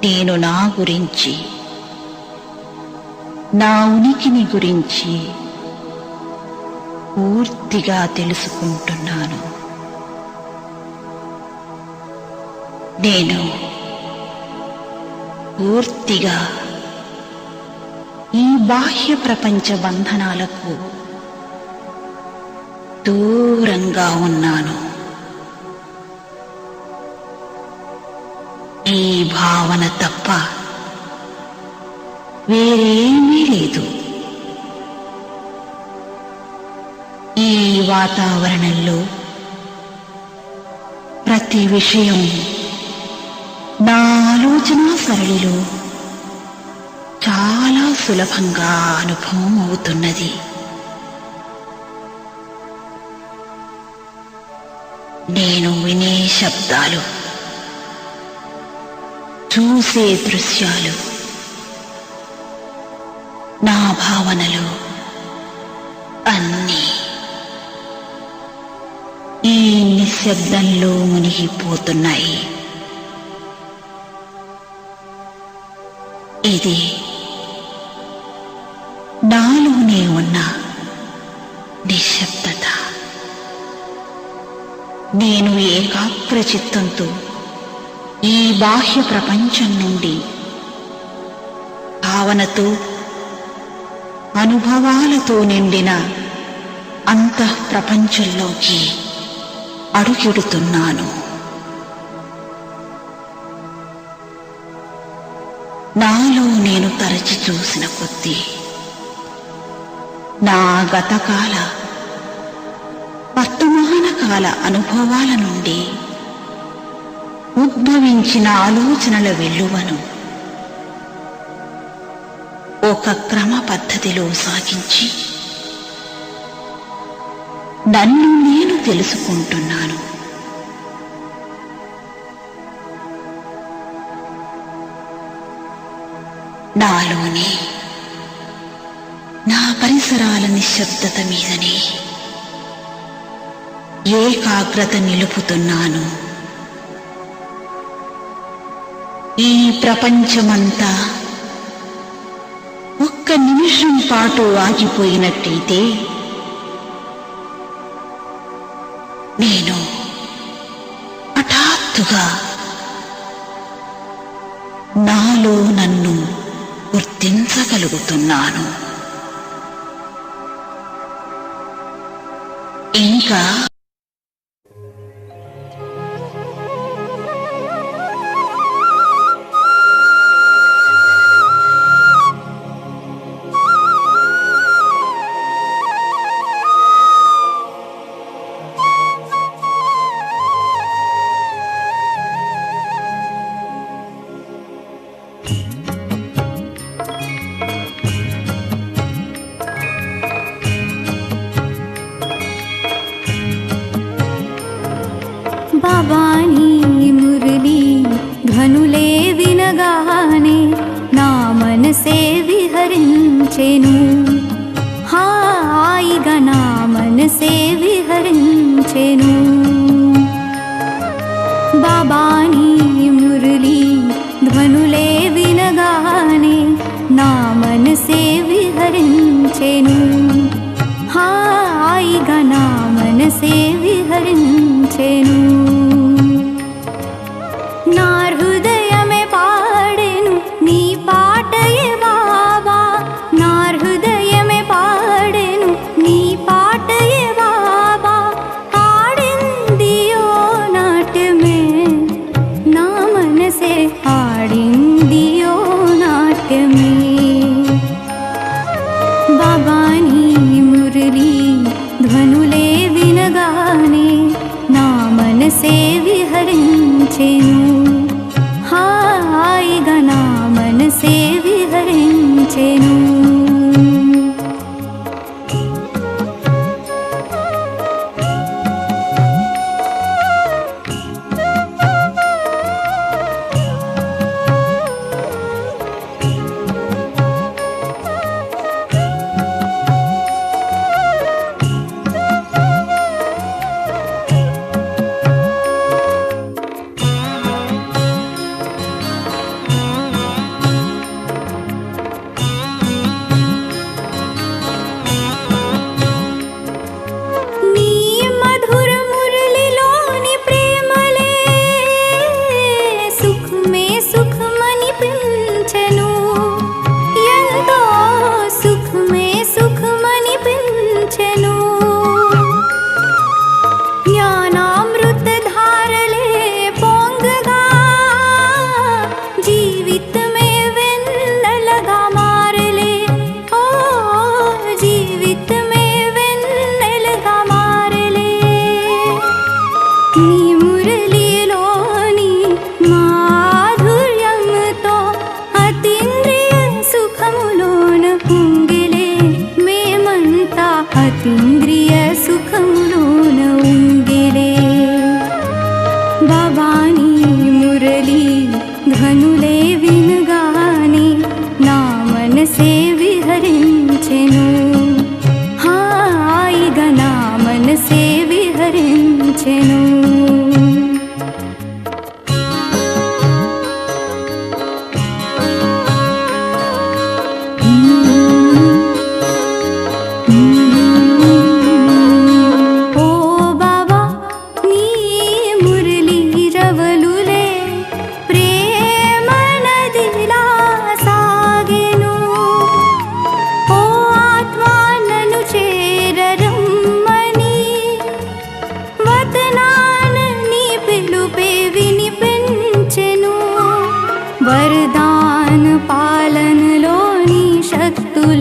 నేను నా గురించి, నా ఉనికిని గురించి పూర్తిగా తెలుసుకుంటున్నాను. నేను పూర్తిగా ఈ బాహ్య ప్రపంచ బంధనాలకు దూరంగా ఉన్నాను. ఈ భావన తప్ప వేరేమీ లేదు. ఈ వాతావరణంలో ప్రతి విషయం నా ఆలోచన సరళిలో చాలా సులభంగా అనుభవం అవుతున్నది. నేను వినే శబ్దాలు, చూసే దృశ్యాలు, నా భావనలు అన్నీ ఈ నిశ్శబ్దంలో మునిగిపోతున్నాయి. ఇది నాలోనే ఉన్న నిశ్శబ్దత. నేను ఏకాగ్ర చిత్తంతో ఈ బాహ్య ప్రపంచం నుండి భావనతో, అనుభవాలతో నిండిన అంతః ప్రపంచంలోకి అడుగెడుతున్నాను. నాలో నేను తరచి చూసిన కొద్దీ నా గతకాల, వర్తమాన కాల అనుభవాల నుండి ఉద్భవించిన ఆలోచనల వెల్లువను ఒక క్రమ పద్ధతిలో సాగించి నన్ను నేను తెలుసుకుంటున్నాను. నాలోనే, నా పరిసరాల నిశ్శబ్దత మీదనే ఏకాగ్రత నిలుపుతున్నాను. ఈ ప్రపంచమంతా ఒక్క నిమిషం పాటు ఆగిపోయినట్టయితే నేను హఠాత్తుగా నాలో నన్ను గుర్తించగలుగుతున్నాను. ఇంకా బాబాని మురళి ధ్వనులే వినగానే నా మనసే విహరించెను. హాయిగా నా మనసే విహరించెను. బాబాని మురళి ధ్వనులే వినగానే నా మనసే విహరించెను. హాయిగా నా మనసే విహరించెను. నా హృదయమే పాడెను నీ పాటయే బాబా. నా హృదయమే పాడెను నీ పాటయే బాబా. ఆడిందియో నాట్యమే నా మనసే, ఆడిందియో నాట్యమే. బాబాని మురళి ధ్వనులే వినగానే నా మనసే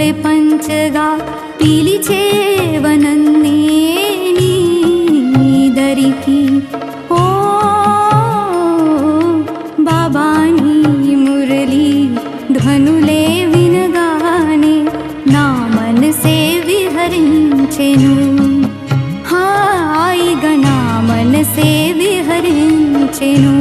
కనులే పంచగా పిలిచేవనన్నే నీ దరికి. ఓ బాబా నీ మురళి ధ్వనులే వినగానే నా మనసే విహరించెను. హాయిగా నా మనసే విహరించెను.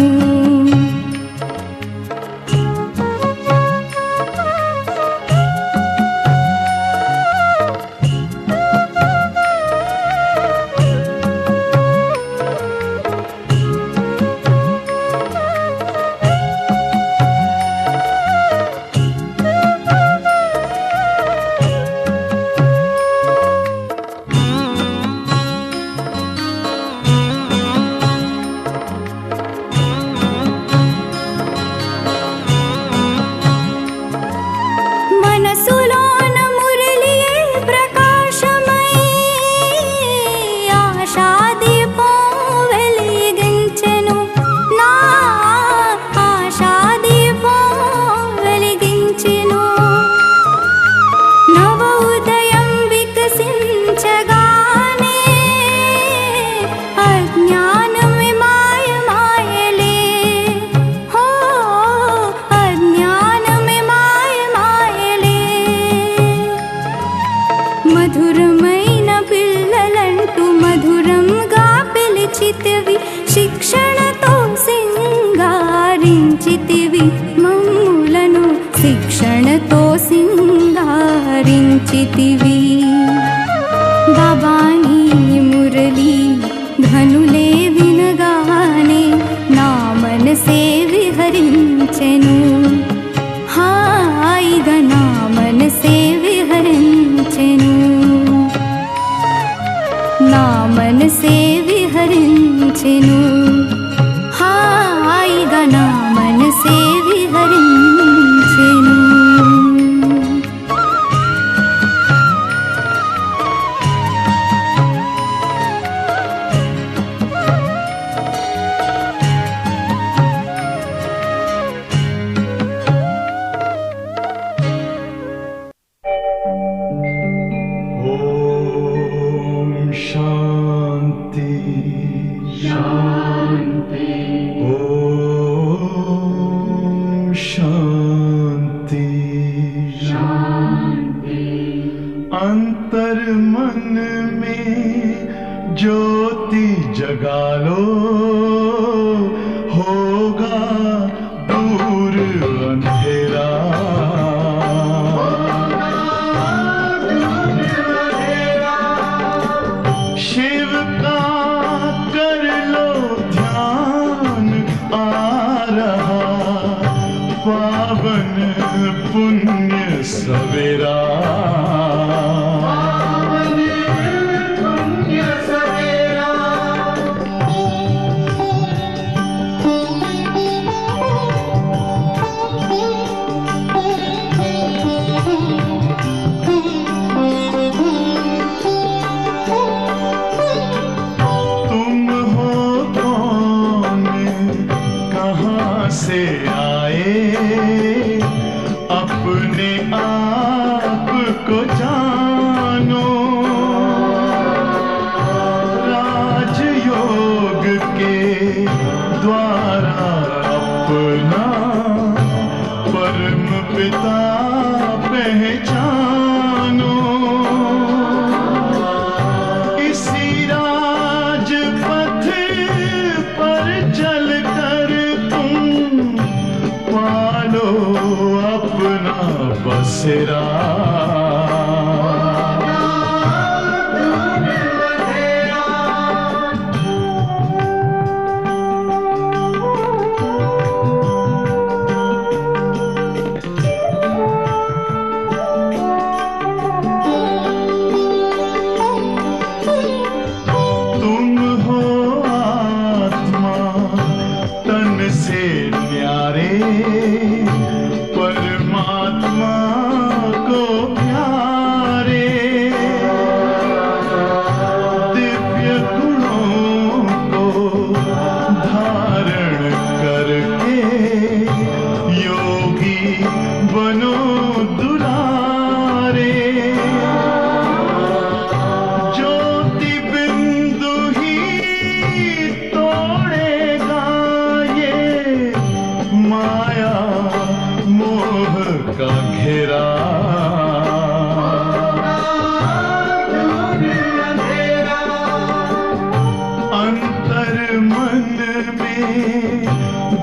మనసులోన మురళియే ప్రకాశమై ఆశాదీపం వెలిగించెను. నా ఆశాదీపం వెలిగించెను. నవ ఉదయం వికసించగానే అజ్ఞానమే మాయమాయలే. హో అజ్ఞానమే మాయమాయలే. మధురమైన పిల్లలంటూ మధురంగా పిలిచితివి. శిక్షణతో సింగారించితివి మమ్ములను. శిక్షణతో సింగారించితివి. బాబా నీ మురళి ధ్వనులే వినగానే నా మనసే విహరించెను. హాయిగా నా మనసే విహరించెను. నా మనసే విహరించెను. హాయిగా నా మనసే విహరించెను. ओम शांति शांति ओम शांति शांति। अंतर मन में ज्योति जगा लो, होगा दूर अंधेरा। शिव का कर लो ध्यान, आ रहा पावन पुण्य सवेरा।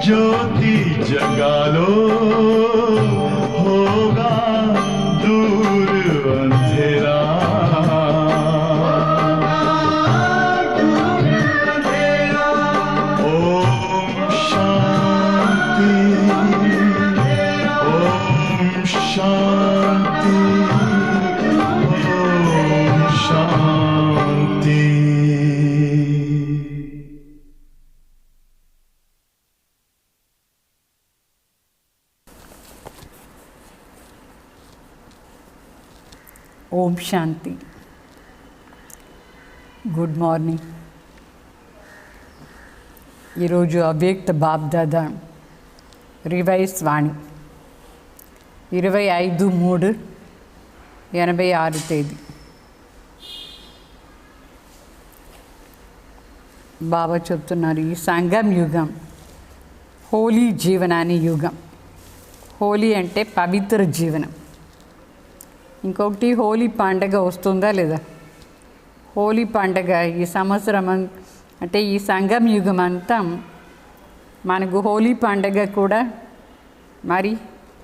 ज्योति जगा लो, होगा दूर अंधेरा। ओम शांति, ओम शांति, ओम शांति। ఓం శాంతి. Good morning. ఈరోజు అవ్యక్త బాబ్దాదా రివైస్ వాణి 25/3/86 తేదీ. బాబా చెప్తున్నారు, ఈ సంగం యుగం హోలీ జీవనాన్ని యుగం. హోలీ అంటే పవిత్ర జీవనం. ఇంకొకటి హోలీ పండగ వస్తుందా లేదా? హోలీ పండగ ఈ సంవత్సరం అంటే ఈ సంగం యుగం అంతా మనకు హోలీ పండగ కూడా మరి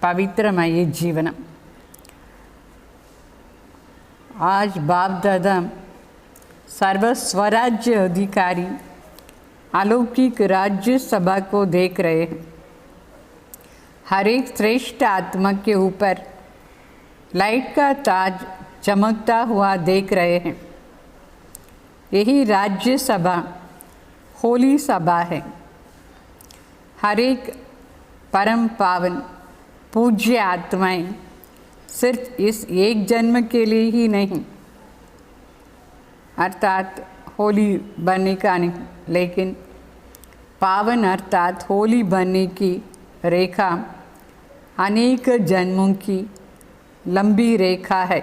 పవిత్రమయ్యే జీవనం. आज बाप दादा सर्व स्वराज्य अधिकारी अलौकिक राज्य सभा को देख रहे हैं. हर एक श्रेष्ठ आत्मा के ऊपर लाइट का ताज चमकता हुआ देख रहे हैं. यही राज्य सभा होली सभा है. हर एक परम पावन पूज्य आत्माएं सिर्फ इस एक जन्म के लिए ही नहीं, अर्थात होली बनने का नहीं, लेकिन पावन अर्थात होली बनने की रेखा अनेक जन्मों की లంబీ రేఖ హై.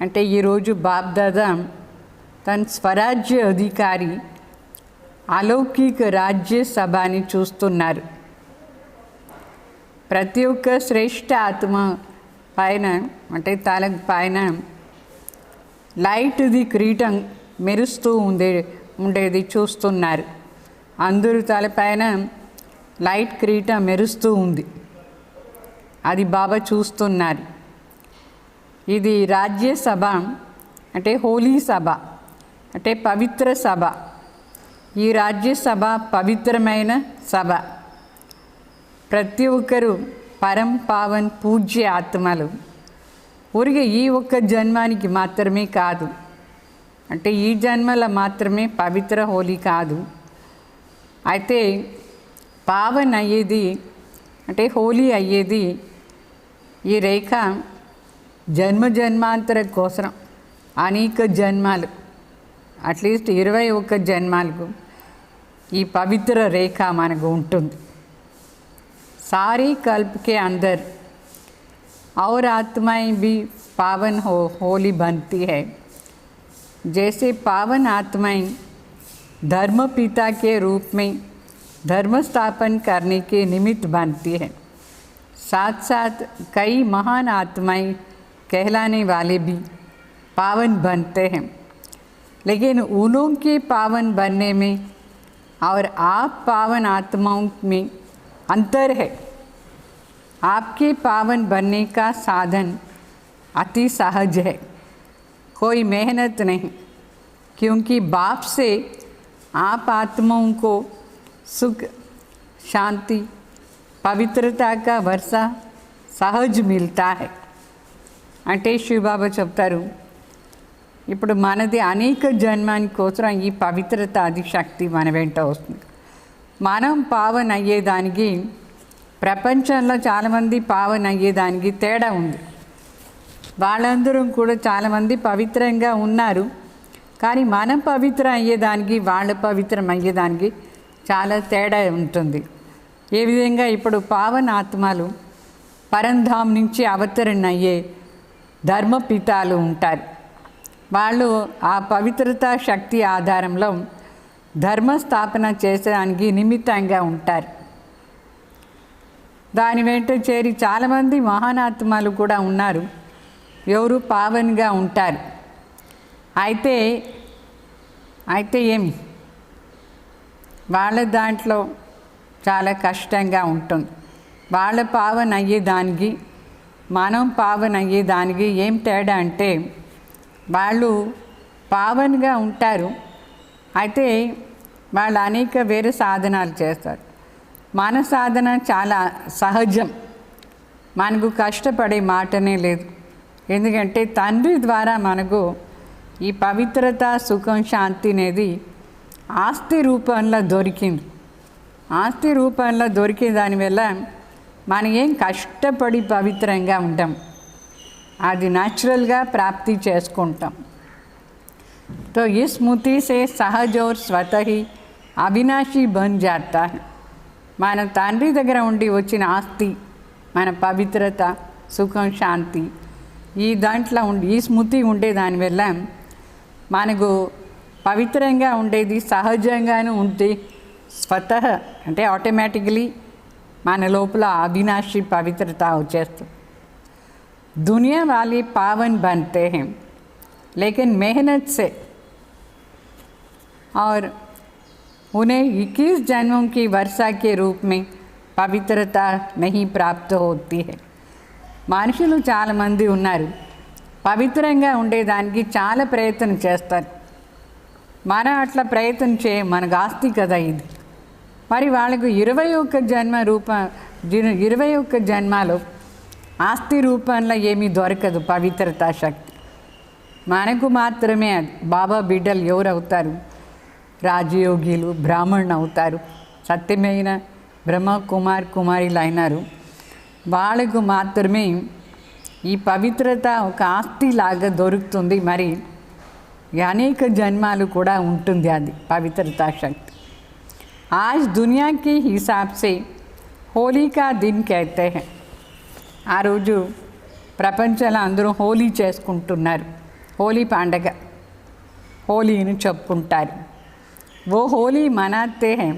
అంటే ఈరోజు బాప్దాదా తన స్వరాజ్య అధికారి అలౌకిక రాజ్యసభని చూస్తున్నారు. ప్రతి ఒక్క శ్రేష్ఠ ఆత్మ పైన అంటే తల పైన లైట్ది కిరీటం మెరుస్తూ ఉండేది చూస్తున్నారు. అందరూ తలపైన లైట్ కిరీటం మెరుస్తూ ఉంది, అది బాబా చూస్తున్నారు. ఇది రాజ్యసభ అంటే హోలీ సభ అంటే పవిత్ర సభ. ఈ రాజ్యసభ పవిత్రమైన సభ. ప్రతి ఒక్కరు పరం పావన్ పూజ్య ఆత్మలు. ఊరికే ఈ ఒక్క జన్మానికి మాత్రమే కాదు, అంటే ఈ జన్మలో మాత్రమే పవిత్ర హోలీ కాదు. అయితే పావన్ అయ్యేది అంటే హోలీ అయ్యేది ఈ రేఖ జన్మ జన్మాంతర కోసం అనేక జన్మాలు, అట్లీస్ట్ 21 జన్మాలకు ఈ పవిత్ర రేఖ మనకు ఉంటుంది. सारे कल्प के अंदर और आत्माएं भी पावन होली बनती है. जैसे पावन आत्माएं धर्म पिता के रूप में धर्म स्थापन करने के निमित्त बनती है, साथ साथ कई महान आत्माएं कहलाने वाले भी पावन बनते हैं. लेकिन उन्हों के पावन बनने में और आप पावन आत्माओं में अंतर है. आपके पावन बनने का साधन अति सहज है, कोई मेहनत नहीं, क्योंकि बाप से आप आत्माओं को सुख, शांति, पवित्रता का वर्षा सहज मिलता है. అంటే శివబాబా చెప్తారు, ఇప్పుడు మనది అనేక జన్మాని కోసం ఈ పవిత్రత అది శక్తి మన వెంట వస్తుంది. మనం పావన్ అయ్యేదానికి ప్రపంచంలో చాలామంది పావన్ అయ్యేదానికి తేడా ఉంది. వాళ్ళందరూ కూడా చాలామంది పవిత్రంగా ఉన్నారు, కానీ మనం పవిత్రం అయ్యేదానికి వాళ్ళ పవిత్రం అయ్యేదానికి చాలా తేడా ఉంటుంది. ఏ విధంగా ఇప్పుడు పావన్ ఆత్మలు పరంధామ్ నుంచి అవతరణ అయ్యే ధర్మపితాలు ఉంటారు. వాళ్ళు ఆ పవిత్రత శక్తి ఆధారంలో ధర్మస్థాపన చేసడానికి నిమిత్తంగా ఉంటారు. దాని వెంట చేరి చాలామంది మహానాత్మలు కూడా ఉన్నారు, ఎవరు పావన్గా ఉంటారు. అయితే ఏమి వాళ్ళ దాంట్లో చాలా కష్టంగా ఉంటుంది. వాళ్ళ పావన అయ్యేదానికి మనం పావన అయ్యేదానికి ఏం తేడా అంటే, వాళ్ళు పావనగా ఉంటారు, అయితే వాళ్ళు అనేక వేరే సాధనాలు చేస్తారు. మన సాధన చాలా సహజం, మనకు కష్టపడే మాటనే లేదు. ఎందుకంటే తండ్రి ద్వారా మనకు ఈ పవిత్రత, సుఖం, శాంతి అనేది ఆస్తి రూపంలో దొరికింది. ఆస్తి రూపంలో దొరికే దానివల్ల మనం ఏం కష్టపడి పవిత్రంగా ఉంటాం, అది న్యాచురల్గా ప్రాప్తి చేసుకుంటాం. तो इस स्मृति से सहज और स्वतः ही అవినాశి బన్ జాతా. మన తండ్రి దగ్గర ఉండి వచ్చిన ఆస్తి, మన పవిత్రత, సుఖం, శాంతి ఈ దాంట్లో ఉండి ఈ స్మృతి ఉండే దానివల్ల మనకు పవిత్రంగా ఉండేది సహజంగానే ఉంటే స్వతః అంటే ఆటోమేటికలీ మన లోపల అవినాశి పవిత్రత వచ్చేస్తుంది. दुनिया वाले पावन बनते हैं लेकिन मेहनत से, और उन्हें 21 जन्मों की वर्षा के रूप में పవిత్రత नहीं प्राप्त होती है. మనుషులు చాలామంది ఉన్నారు, పవిత్రంగా ఉండేదానికి చాలా ప్రయత్నం చేస్తారు. మనం అట్లా ప్రయత్నం మనకు ఆస్తి కదా ఇది. మరి వాళ్ళకు 21 జన్మలో ఆస్తి రూపంలో ఏమీ దొరకదు పవిత్రతా శక్తి. మనకు మాత్రమే అది. బాబా బిడ్డలు ఎవరు అవుతారు? రాజయోగిలు, బ్రాహ్మణులు అవుతారు, సత్యమైన బ్రహ్మ కుమారులు అయినారు. వాళ్ళకు మాత్రమే ఈ పవిత్రత ఒక ఆస్తిలాగా దొరుకుతుంది. మరి అనేక జన్మాలు కూడా ఉంటుంది అది పవిత్రతా శక్తి. आज दुनिया के हिसाब से होली का दिन कहते हैं. ఆ రోజు ప్రపంచంలో అందరూ హోలీ చేసుకుంటున్నారు. హోలీ పండగ, హోలీని చెప్పుకుంటారు. वो होली मनाते हैं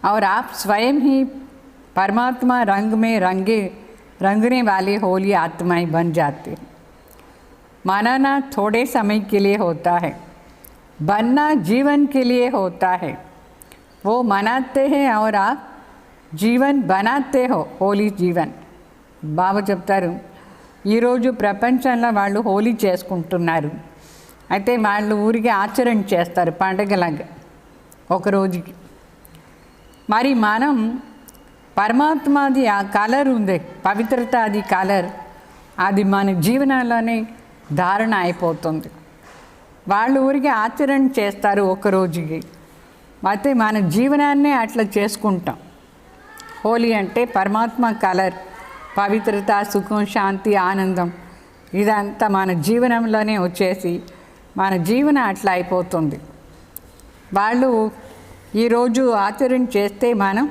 और आप स्वयं ही परमात्मा रंग में रंगने वाले होली आत्माएं बन जाते हैं. मनाना थोड़े समय के लिए होता है, बनना जीवन के लिए होता है. वो मनाते हैं और आप जीवन बनाते हो. होली जीवन. బాబా చెప్తారు, ఈరోజు ప్రపంచంలో వాళ్ళు హోలీ చేసుకుంటున్నారు, అయితే వాళ్ళు ఊరికి ఆచరణ చేస్తారు పండగలాగా ఒక రోజుకి. మరి మనం పరమాత్మది ఆ కలర్ ఉంది, పవిత్రత, అది కలర్, అది మన జీవనంలోనే ధారణ అయిపోతుంది. వాళ్ళు ఊరికి ఆచరణ చేస్తారు ఒక రోజుకి, అయితే మన జీవనాన్నే అట్లా చేసుకుంటాం. హోలీ అంటే పరమాత్మ కలర్, పవిత్రత, సుఖం, శాంతి, ఆనందం ఇదంతా మన జీవనంలోనే వచ్చేసి మన జీవనం అట్లా అయిపోతుంది. వాళ్ళు ఈరోజు ఆచరణ చేస్తే మనం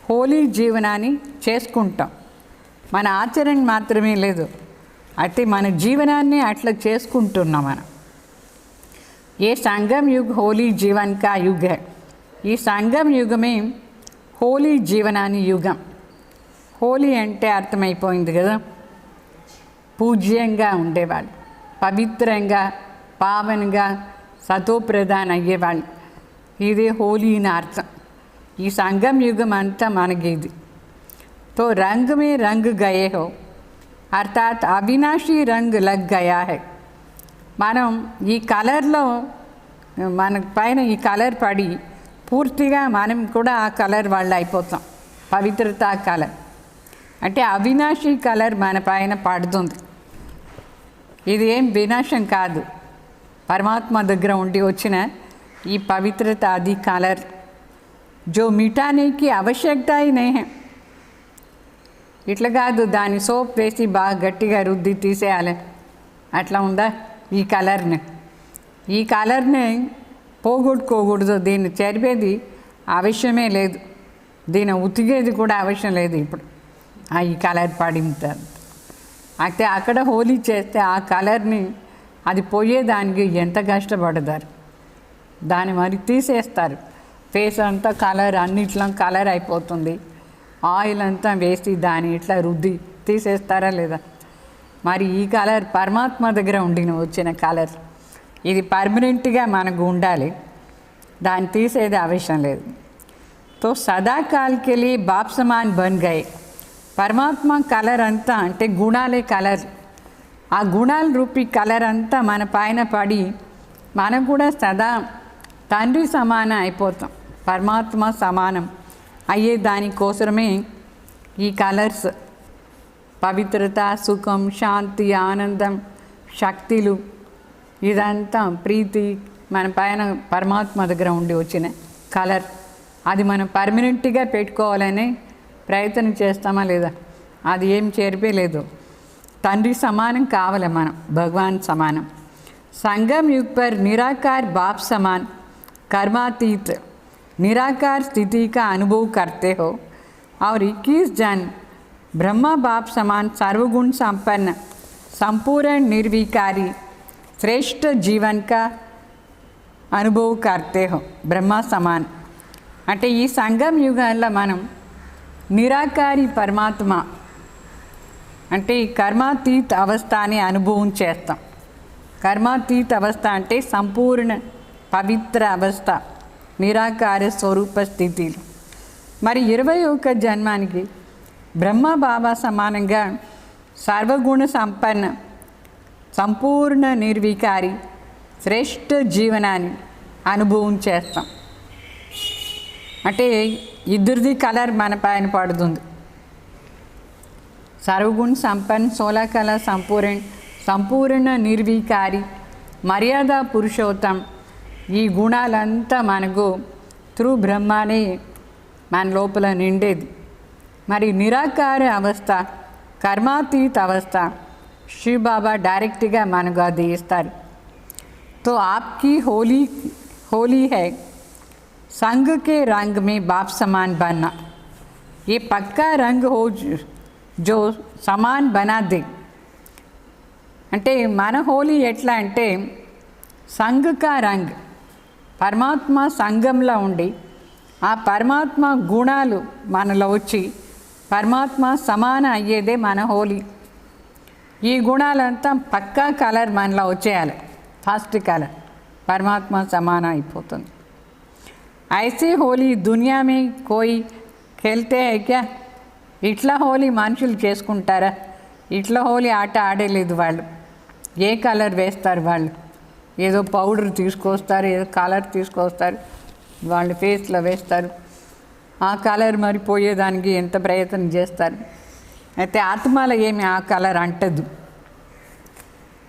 హోలీ జీవనాన్ని చేసుకుంటాం. మన ఆచరణ మాత్రమే లేదు, అయితే మన జీవనాన్ని అట్లా చేసుకుంటున్నాం మనం. ఏ సంగం యుగ్ హోలీ జీవన్ కా యుగ్ హై. ఈ సంగం యుగమే హోలీ జీవనాన్ని యుగం. హోలీ అంటే అర్థమైపోయింది కదా, పూజ్యంగా ఉండేవాళ్ళు, పవిత్రంగా, పావనంగా, సతోప్రధాన్ అయ్యేవాళ్ళు. ఇదే హోలీ అని అర్థం. ఈ సంగం యుగం అంతా మనకి ఇది. తో రంగ్ మే రంగ్ గయే హో, అర్థాత్ అవినాశీ రంగ్ లగ్ గయా హై. మనం ఈ కలర్లో మన పైన ఈ కలర్ పడి పూర్తిగా మనం కూడా ఆ కలర్ వాళ్ళు అయిపోతాం. పవిత్రత కలర్ అంటే అవినాశీ కలర్ మన పైన పడుతుంది. ఇది ఏం వినాశం కాదు, పరమాత్మ దగ్గర ఉండి వచ్చిన ఈ పవిత్రత, అది కలర్. జో మిటానేకి ఆవశ్యకత హీ నహీ హై. ఇట్లా కాదు దాన్ని సోప్ వేసి బాగా గట్టిగా రుద్ది తీసేయాలి, అట్లా ఉందా? ఈ కలర్ని పోగొట్టుకోకూడదు, దీన్ని చెరిపేది అవసరమే లేదు, దీన్ని ఉతికేది కూడా అవసరం లేదు. ఇప్పుడు ఈ కలర్ పడింటారు, అయితే అక్కడ హోలీ చేస్తే ఆ కలర్ని అది పోయేదానికి ఎంత కష్టపడతారు, దాన్ని మరి తీసేస్తారు. ఫేస్ అంతా కలర్, అన్నిట్లో కలర్ అయిపోతుంది. ఆయిల్ అంతా వేసి దాన్ని ఇట్లా రుద్ది తీసేస్తారా లేదా? మరి ఈ కలర్ పరమాత్మ దగ్గర వచ్చిన కలర్, ఇది పర్మనెంట్గా మనకు ఉండాలి, దాన్ని తీసేది అవసరం లేదు. तो सदाकाल के लिए बाप समान बन गए. పరమాత్మ కలర్ అంతా అంటే గుణాలే కలర్. ఆ గుణాల రూపీ కలర్ అంతా మన పైన పడి మనం కూడా సదా తండ్రి సమానం అయిపోతాం, పరమాత్మ సమానం అయ్యే దానికోసమే ఈ కలర్స్. పవిత్రత, సుఖం, శాంతి, ఆనందం, శక్తులు, ఇదంతా ప్రీతి మన పైన పరమాత్మ దగ్గర ఉండి వచ్చిన కలర్. అది మనం పర్మనెంట్గా పెట్టుకోవాలని ప్రయత్నం చేస్తామా లేదా? అది ఏం చేరిపోలేదు. తండ్రి సమానం కావాలి మనం, భగవాన్ సమానం. संगम युग पर निराकार बाप समान कर्मातीत निराकार स्थिति का अनुभव करते हो और 21 जन ब्रह्मा बाप समान सर्वगुण संपन्न संपूर्ण निर्विकारी श्रेष्ठ जीवन का अनुभव करते हो. ब्रह्मा समान అంటే ఈ సంగం యుగంలో మనం నిరాకారి పరమాత్మ అంటే ఈ కర్మాతీత అవస్థని అనుభవం చేస్తాం. కర్మాతీత అవస్థ అంటే సంపూర్ణ పవిత్ర అవస్థ, నిరాకార స్వరూప స్థితిలో. మరి 21 జన్మానికి బ్రహ్మ బాబా సమానంగా సర్వగుణ సంపన్న సంపూర్ణ నిర్వికారి శ్రేష్ఠ జీవనాన్ని అనుభవం చేస్తాం. అంటే ఇద్దరిది కలర్ మన పైన పడుతుంది. సర్వగుణ సంపన్న 16 కళ సంపూర్ణ నిర్వికారి మర్యాద పురుషోత్తం. ఈ గుణాలంతా మనకు త్రూ బ్రహ్మనే మన లోపల నిండేది. మరి నిరాకార అవస్థ, కర్మాతీత అవస్థ శివ బాబా డైరెక్ట్గా మనకు అది ఇస్తారు. तो आपकी होली है संग के रंग में बाप समान बनना. ये पक्का रंग हो जो समान बना दे. అంటే మన హోలీ ఎట్లా అంటే సంఘకా రంగ్, పరమాత్మ సంఘంలో ఉండి ఆ పరమాత్మ గుణాలు మనలో వచ్చి పరమాత్మ సమాన అయ్యేదే మన హోలీ. ఈ గుణాలంతా పక్కా కలర్ మనలో వచ్చేయాలి, ఫస్ట్ కలర్ పరమాత్మ సమాన అయిపోతుంది. ఐసే హోలీ దునియా మే కోయి ఖేల్తే హై క్యా? ఇట్లా హోలీ మనుషులు చేసుకుంటారా? ఇట్లా హోలీ ఆట ఆడలేదు వాళ్ళు. ఏ కలర్ వేస్తారు వాళ్ళు? ఏదో పౌడర్ తీసుకొస్తారు, ఏదో కలర్ తీసుకొస్తారు, వాళ్ళు ఫేస్లో వేస్తారు. ఆ కలర్ మరి పోయేదానికి ఎంత ప్రయత్నం చేస్తారు. అయితే ఆత్మలో ఏమి ఆ కలర్ అంటదు.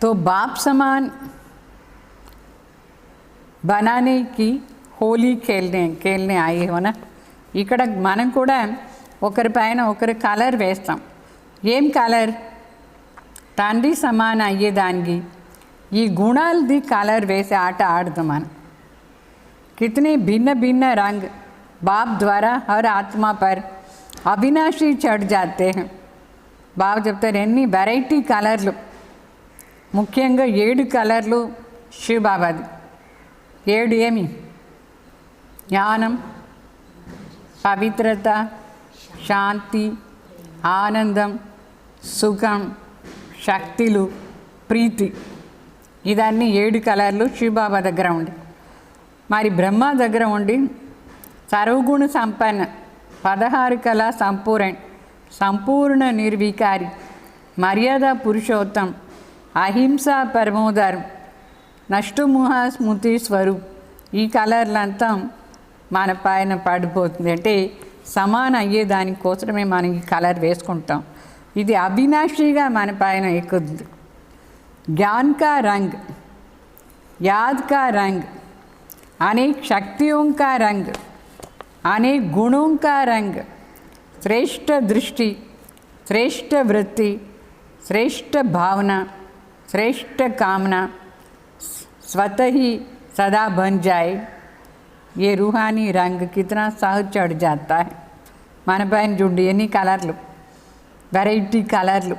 తో బాప్ సమాన్ బనానేకి హోలీ ఖేల్నే ఆయే హోనా. ఇక్కడ మనం కూడా ఒకరి పైన ఒకరి కలర్ వేస్తాం. ఏం కలర్? తండ్రి సమాన అయ్యేదానికి ఈ గుణాలది కలర్ వేసి ఆట ఆడతాం మనం. कितने भिन्न भिन्न रंग बाप द्वारा हर आत्मा पर अविनाशी चढ़ जाते हैं. బాబు చెప్తారు ఎన్ని వెరైటీ కలర్లు, ముఖ్యంగా 7 కలర్లు శివ బాబాది. 7 ఏమి? జ్ఞానం, పవిత్రత, శాంతి, ఆనందం, సుఖం, శక్తులు, ప్రీతి. ఇదన్నీ 7 కలర్లు శివ బాబా దగ్గర ఉండి. మరి బ్రహ్మ దగ్గర ఉండి సర్వగుణ సంపన్న 16 కళ సంపూర్ణ నిర్వికారి మర్యాద పురుషోత్తం అహింస పరమోదరం నష్టముహ స్మృతి స్వరూప్. ఈ కలర్లంతా మన పైన పడిపోతుంది. అంటే సమాన అయ్యే దానికోసమే మనం ఈ కలర్ వేసుకుంటాం. ఇది అవినాశిగా మన పైన ఎక్కుతుంది. ज्ञान का रंग, याद का रंग, अनेक शक्तियों का रंग, अनेक गुणों का रंग, श्रेष्ठ दृष्टि, श्रेष्ठ वृत्ति, श्रेष्ठ भावना, श्रेष्ठ कामना स्वतः ही सदा बन जाए. ये रूहानी रंग कितना सहज चढ़ जाता है. मन पैन जुड़ी एनी कलर्लु, वेरैटी कलर्लु.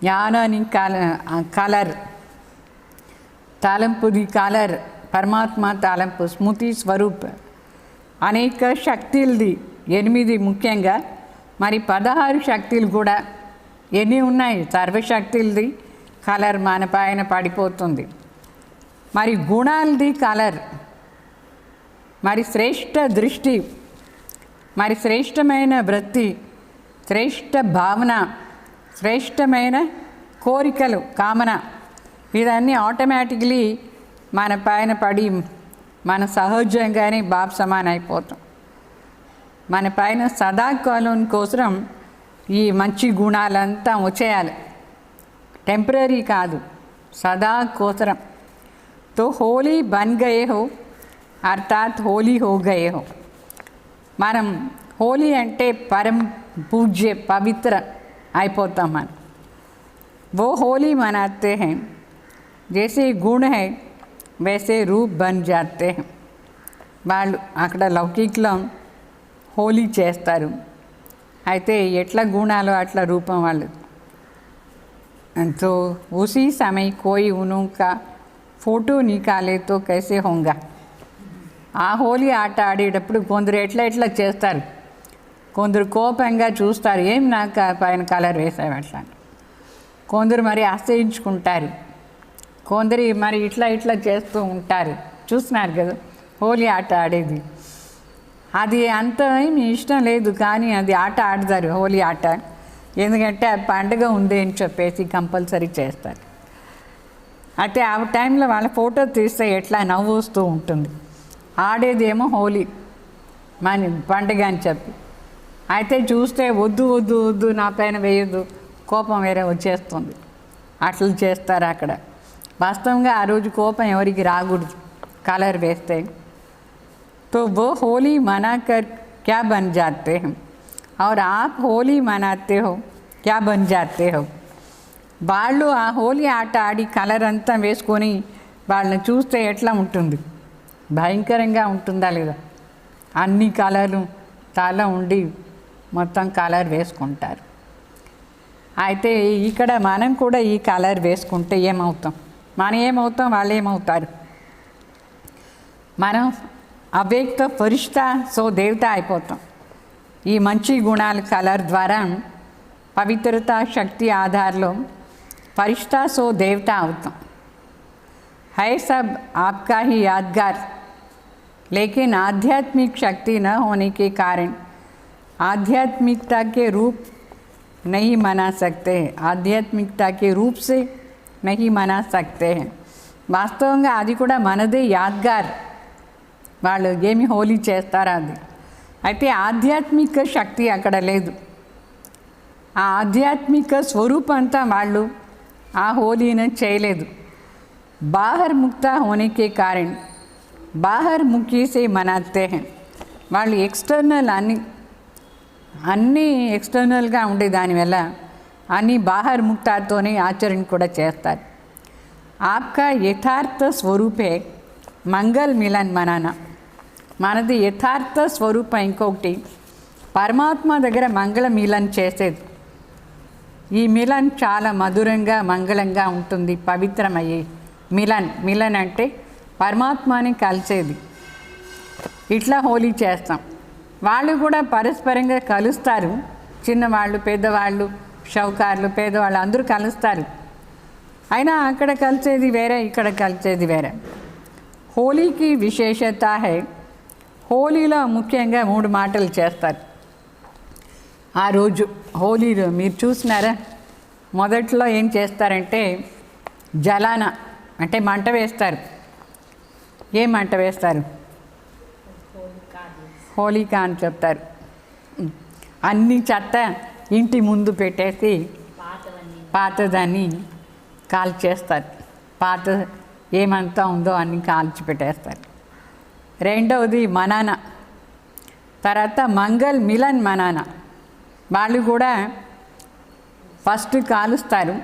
జ్ఞానాని కలర్, తాలంపుది కలర్, పరమాత్మ తాలంపు, స్మృతి స్వరూప్, అనేక శక్తులది 8 ముఖ్యంగా. మరి 16 శక్తులు కూడా ఎన్ని ఉన్నాయి? సర్వశక్తులది కలర్ మన పైన పడిపోతుంది. మరి గుణాలది కలర్, మరి శ్రేష్ఠ దృష్టి, మరి శ్రేష్టమైన వృత్తి, శ్రేష్ట భావన, శ్రేష్టమైన కోరికలు, కామన, ఇదన్నీ ఆటోమేటిక్లీ మన పైన పడి మన సహజంగానే బాబ్ సమాన్ అయిపోతాం. మన పైన సదాకాలం కోసం ఈ మంచి గుణాలంతా వచ్చేయాలి, టెంపరీ కాదు, సదా కోసరం. తో హోలీ బన్ గయే హో అర్థాత్ హోలీ హో గయే హో. మనం హోలీ అంటే పరం పూజ్య పవిత్ర అయిపోతాం మనం. वो होली मनाते हैं, जैसे गुण है वैसे रूप बन जाते हैं. వాళ్ళు అక్కడ లౌకికలో హోలీ చేస్తారు, అయితే ఎట్లా గుణాలు అట్లా రూపం వాళ్ళు. तो उसी समय कोई उनका ఫోటో నికాలే తో కైసే హోంగా. ఆ హోలీ ఆట ఆడేటప్పుడు కొందరు ఎట్లా చేస్తారు, కొందరు కోపంగా చూస్తారు, ఏం నాకు పైన కలర్ వేసావు అట్లా. కొందరు మరి ఆశ్రయించుకుంటారు, కొందరు మరి ఇట్లా చేస్తూ ఉంటారు. చూస్తున్నారు కదా హోలీ ఆట ఆడేది. అది అంత ఏమి ఇష్టం లేదు, కానీ అది ఆట ఆడతారు హోలీ ఆట. ఎందుకంటే ఆ పండుగ ఉంది అని చెప్పేసి కంపల్సరీ చేస్తారు. అయితే ఆ టైంలో వాళ్ళ ఫోటో తీస్తే ఎట్లా నవ్వు వస్తూ ఉంటుంది. ఆడేదేమో హోలీ మన పండుగ అని చెప్పి. అయితే చూస్తే వద్దు నా పైన వేయద్దు, కోపం వేరే వచ్చేస్తుంది, అట్లా చేస్తారు అక్కడ. వాస్తవంగా ఆ రోజు కోపం ఎవరికి రాకూడదు కలర్ వేస్తే. तो वो होली मना कर क्या बन जाते हैं और आप होली मनाते हो क्या बन जाते हो. వాళ్ళు ఆ హోలీ ఆట ఆడి కలర్ అంతా వేసుకొని వాళ్ళని చూస్తే ఎట్లా ఉంటుంది, భయంకరంగా ఉంటుందా లేదా. అన్ని కలర్లు తల ఉండి మొత్తం కలర్ వేసుకుంటారు. అయితే ఇక్కడ మనం కూడా ఈ కలర్ వేసుకుంటే ఏమవుతాం, మనం ఏమవుతాం, వాళ్ళు ఏమవుతారు. మనం అవ్యక్త ఫరిష్తా సో దేవత అయిపోతాం. ఈ మంచి గుణాల కలర్ ద్వారా పవిత్రత శక్తి ఆధార్లో फरिश्ता सो देवता होता है. सब आपका ही यादगार, लेकिन आध्यात्मिक शक्ति न होने के कारण आध्यात्मिकता के रूप नहीं मना सकते हैं, आध्यात्मिकता के रूप से नहीं मना सकते हैं. వాస్తవంగా అది కూడా మనదే యాద్గార్. వాళ్ళు ఏమి హోలీ చేస్తారా అది. అయితే ఆధ్యాత్మిక శక్తి అక్కడ లేదు. ఆ ఆధ్యాత్మిక స్వరూపంతా వాళ్ళు ఆ హోలీని చేయలేదు. బాహర్ ముక్తా హోనే కే కారణ్ బాహర్ ముఖీ సే మనాతే హై. వాళ్ళు ఎక్స్టర్నల్ అన్నీ ఎక్స్టర్నల్గా ఉండే దానివల్ల అన్నీ బాహర్ ముక్తాతోనే ఆచరణ కూడా చేస్తారు. ఆప్కా యథార్థ స్వరూపే మంగళ మిలన్ మనానా. మనది యథార్థ స్వరూపం ఇంకొకటి, పరమాత్మ దగ్గర మంగళ మిలన్ చేసేది. ఈ మిలన్ చాలా మధురంగా మంగళంగా ఉంటుంది, పవిత్రమయ్యే మిలన్ అంటే పరమాత్మని కలిసేది. ఇట్లా హోలీ చేస్తాం. వాళ్ళు కూడా పరస్పరంగా కలుస్తారు, చిన్నవాళ్ళు పెద్దవాళ్ళు షౌకార్లు పేదవాళ్ళు అందరూ కలుస్తారు. అయినా అక్కడ కలిసేది వేరే, ఇక్కడ కలిసేది వేరే. హోలీకి విశేషత హై, హోలీలో ముఖ్యంగా 3 మాటలు చేస్తారు ఆ రోజు. హోలీలో మీరు చూసినారా, మొదట్లో ఏం చేస్తారంటే జలాన అంటే మంట వేస్తారు. ఏ మంట వేస్తారు, హోలికా అని చెప్తారు. అన్ని చెత్త ఇంటి ముందు పెట్టేసి పాతదాన్ని కాల్చేస్తారు. పాత ఏమంతా ఉందో అన్ని కాల్చి పెట్టేస్తారు. రెండవది మనానా, తర్వాత మంగళ మిలన్ మనానా. వాళ్ళు కూడా ఫస్ట్ కాలుస్తారు,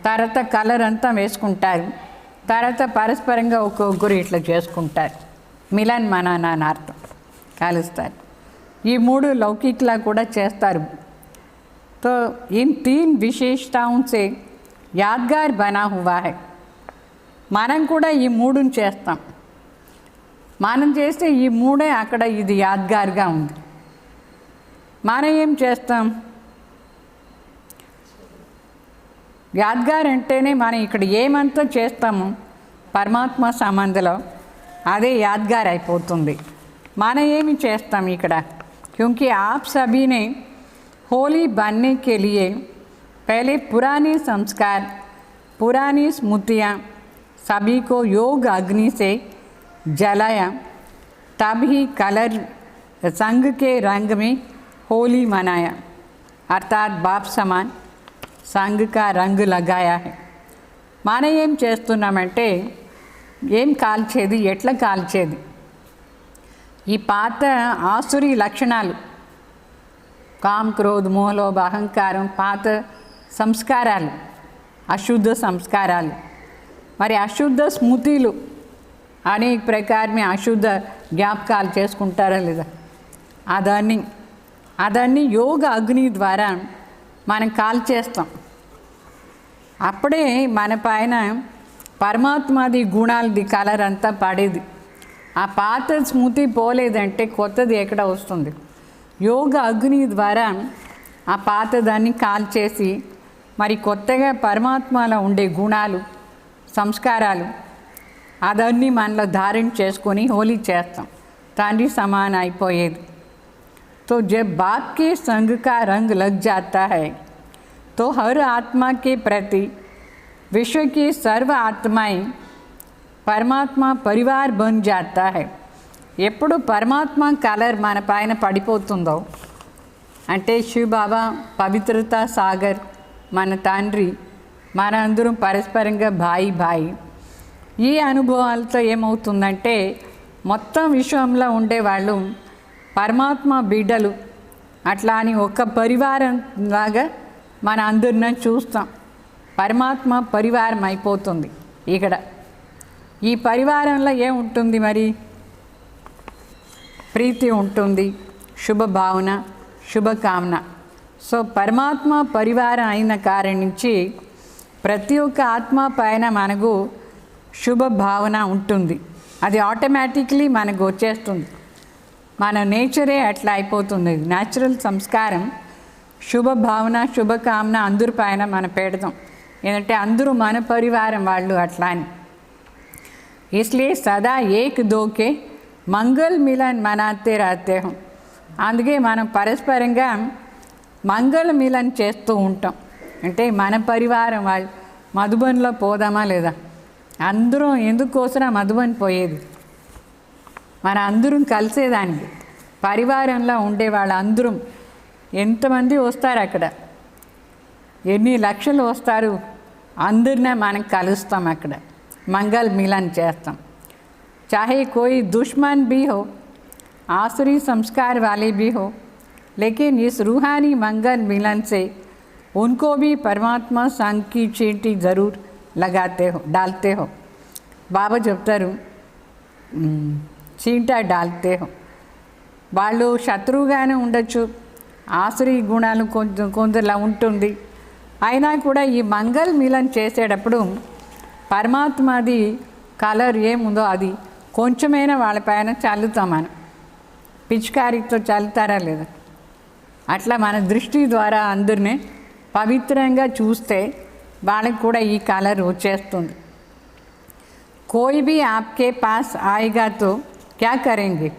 తర్వాత కలర్ అంతా వేసుకుంటారు, తర్వాత పరస్పరంగా ఒక్కొక్కరు ఇట్లా చేసుకుంటారు. మిలన్ మనానా అని అర్థం, కాలుస్తారు. ఈ 3 లౌకికలా కూడా చేస్తారు. तो इन 3 విశేషతాओं से यादगार बना हुआ है. మనం కూడా ఈ 3ని చేస్తాం. మనం చేస్తే ఈ 3 అక్కడ ఇది యాద్గార్గా ఉంది. మనం ఏం చేస్తాం, యాద్గార్ అంటేనే మనం ఇక్కడ ఏమంతా చేస్తామో పరమాత్మ సంబంధంలో అదే యాద్గార్ అయిపోతుంది. మనం ఏమి చేస్తాం ఇక్కడ क्योंकि आप सभी ने होली बनने के लिए पहले पुराने संस्कार, पुरानी स्मृतियाँ सभी को योग अग्नि से जलाया, तब ही कलर संग के रंग में होली मनाया, अर्थात बाप समान संग का रंग लगाया है. మనం ఏం చేస్తున్నామంటే ఏం కాల్చేది, ఎట్లా కాల్చేది, ఈ పాత ఆసురి లక్షణాలు కామ్ క్రోధ్ మోహలోభ అహంకారం పాత సంస్కారాలు, అశుద్ధ సంస్కారాలు, మరి అశుద్ధ స్మృతిలు అనేక ప్రకారమే అశుద్ధ జ్ఞాపకాలు చేసుకుంటారా లేదా, అదాన్ని యోగ అగ్ని ద్వారా మనం కాల్చేస్తాం. అప్పుడే మన పైన పరమాత్మది గుణాలది కలర్ అంతా పడేది. ఆ పాత స్మృతి పోలేదంటే కొత్తది ఎక్కడ వస్తుంది? యోగ అగ్ని ద్వారా ఆ పాతదాన్ని కాల్చేసి మరి కొత్తగా పరమాత్మలో ఉండే గుణాలు, సంస్కారాలు అదన్నీ మనలో ధారణ చేసుకొని హోలీ చేస్తాం. తండ్రి సమాన అయిపోయేది. तो जब बाप के संग का रंग लग जाता है तो हर आत्मा के प्रति विश्व की सर्व आत्माएं परमात्मा परिवार बन जाता है. ఎప్పుడు పరమాత్మ కలర్ మన పైన పడిపోతుందో అంటే శివబాబా పవిత్రత సాగర్ మన తండ్రి, మన అందరం పరస్పరంగా భాయి ఈ అనుభవాలతో ఏమవుతుందంటే మొత్తం విశ్వంలో ఉండేవాళ్ళు పరమాత్మ బిడ్డలు అట్లా అని ఒక పరివారం లాగా మన అందరిని చూస్తాం. పరమాత్మ పరివారం అయిపోతుంది. ఇక్కడ ఈ పరివారంలో ఏముంటుంది? మరి ప్రీతి ఉంటుంది, శుభభావన, శుభకామన. సో పరమాత్మ పరివారం అయిన కారణం నుంచి ప్రతి ఒక్క ఆత్మ పైన మనకు శుభభావన ఉంటుంది. అది ఆటోమేటిక్లీ మనకు వచ్చేస్తుంది. మన నేచరే అట్లా అయిపోతుంది. న్యాచురల్ సంస్కారం శుభభావన, శుభకామన అందరి పైన మనం పెడతాం. ఎందుకంటే అందరూ మన పరివారం వాళ్ళు అట్లా అని. इसलिए सदा एक दो के మంగళ మిలన్ మనాతే రాతే హం. అందుకే మనం పరస్పరంగా మంగళ మిలన్ చేస్తూ ఉంటాం. అంటే మన పరివారం వాళ్ళు మధుబన్లో పోదామా లేదా? అందరం ఎందుకోసం మధుబన్ పోయేది? మన అందరం కలిసేదానికి. పరివారంలో ఉండే వాళ్ళు అందరం ఎంతమంది వస్తారు అక్కడ, ఎన్ని లక్షలు వస్తారు, అందరినీ మనం కలుస్తాం అక్కడ, మంగళ మిలన్ చేస్తాం. चाहे कोई दुश्मन भी हो, आसुरी संस्कार वाले भी हो, लेकिन इस रूहानी मंगल मिलन से उनको भी परमात्मा संग की चींटी ज़रूर लगाते हो, डालते हो. बाबा చెప్తారు చీంటా డాల్తే హో. వాళ్ళు శత్రువుగానే ఉండొచ్చు, ఆసురీ గుణాలు కొందరిలా ఉంటుంది. అయినా కూడా ఈ మంగళ మిలన్ చేసేటప్పుడు పరమాత్మది కలర్ ఏముందో అది కొంచెమైనా వాళ్ళపైన చల్లుతాం. మనం పిచికారితో చల్లుతారా లేదా? అట్లా మన దృష్టి ద్వారా అందరినీ పవిత్రంగా చూస్తే వాళ్ళకి కూడా ఈ కలర్ వచ్చేస్తుంది. कोई भी आपके पास आएगा तो क्या करेंगे?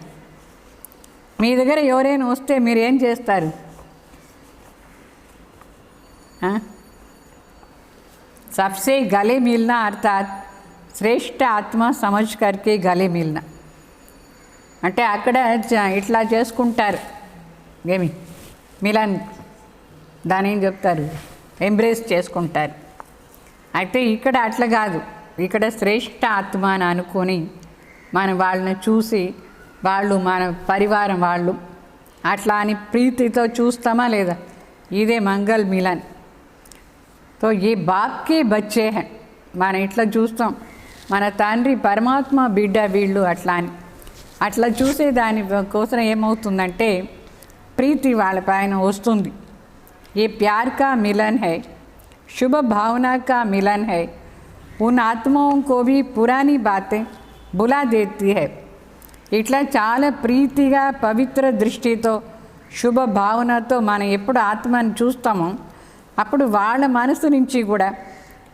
మీ దగ్గర ఎవరైనా వస్తే మీరు ఏం చేస్తారు? सबसे गले मिलना अर्थात శ్రేష్ఠ ఆత్మ సమజ్ కర్కే గలే మిల్నా. అంటే అక్కడ ఇట్లా చేసుకుంటారు, ఏమి మిలన్, దాని ఏం చెప్తారు, ఎంబ్రేస్ చేసుకుంటారు. అయితే ఇక్కడ అట్లా కాదు. ఇక్కడ శ్రేష్ఠ ఆత్మ అని అనుకొని మనం వాళ్ళని చూసి వాళ్ళు మన పరివారం వాళ్ళు అట్లా అని ప్రీతితో చూస్తామా లేదా? ఇదే మంగళ మిలన్. తో ఏ బాప్కే బచ్చే హై, మనం ఇట్లా చూస్తాం, మన తండ్రి పరమాత్మ బిడ్డ వీళ్ళు అట్లా అని. అట్లా చూసే దాని కోసం ఏమవుతుందంటే ప్రీతి వాళ్ళ పైన వస్తుంది. ఏ ప్యార్ కా మిలన్ హై, शुभ भावना का मिलन है. उन आत्माओं को भी पुरानी बातें बुला देती है. ఇట్లా చాలా ప్రీతిగా పవిత్ర దృష్టితో శుభ భావనతో మనం ఎప్పుడు ఆత్మని చూస్తామో అప్పుడు వాళ్ళ మనసు నుంచి కూడా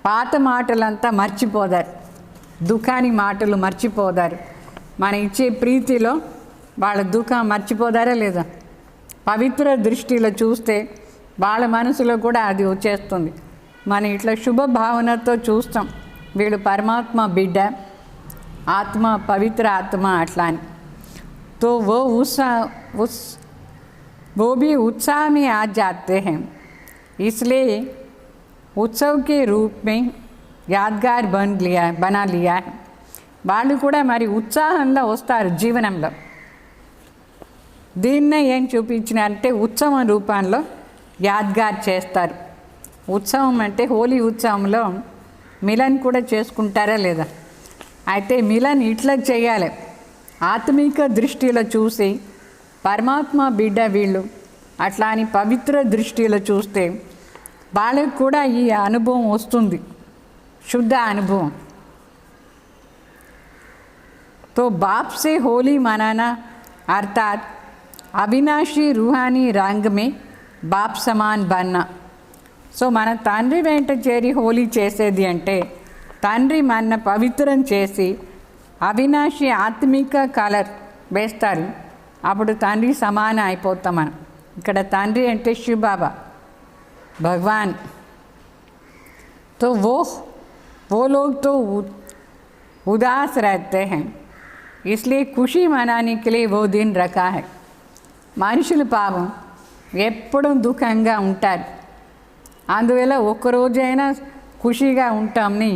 పాత మాటలంతా మర్చిపోదారు, దుఃఖాని మాటలు మర్చిపోదారు. మన ఇచ్చే ప్రీతిలో వాళ్ళ దుఃఖం మర్చిపోదారా లేదా? పవిత్ర దృష్టిలో చూస్తే వాళ్ళ మనసులో కూడా అది వచ్చేస్తుంది. మనం ఇట్లా శుభ భావనతో చూస్తాం, వీళ్ళు పరమాత్మ బిడ్డ, ఆత్మ పవిత్ర ఆత్మ అట్లా అని. तो वो भी उत्साह में आ जाते हैं, इसलिए उत्सव के रूप में यादगार बना लिया है. వాళ్ళు కూడా మరి ఉత్సాహంలో వస్తారు జీవనంలో. దీన్నే ఏం చూపించినారంటే ఉత్సవం రూపంలో యాద్గార్ చేస్తారు. ఉత్సవం అంటే హోలీ ఉత్సవంలో మిలన్ కూడా చేసుకుంటారా లేదా? అయితే మిలన్ ఇట్లా చేయాలి, ఆత్మిక దృష్టిలో చూసి పరమాత్మ బిడ్డ వీళ్ళు అట్లా అని పవిత్ర దృష్టిలో చూస్తే వాళ్ళకి కూడా ఈ అనుభవం వస్తుంది, శుద్ధ అనుభవం. तो बाप से होली मनाना अर्थात अविनाशी रूहानी रंग में बाप समान बनना. సో మన తండ్రి వెంట చేరి హోలీ చేసేది అంటే తండ్రి మన పవిత్రం చేసి అవినాశి ఆత్మిక కలర్ వేస్తారు, అప్పుడు తండ్రి సమానం అయిపోతాం మనం. ఇక్కడ తండ్రి అంటే శివ బాబా భగవాన్. तो वो लोग तो उदास रहते हैं, इसलिए खुशी मनाने के लिए वो दिन रखा है. మనుషులు పాపం ఎప్పుడూ దుఃఖంగా ఉంటారు, అందువల్ల ఒక్కరోజైనా ఖుషిగా ఉంటామని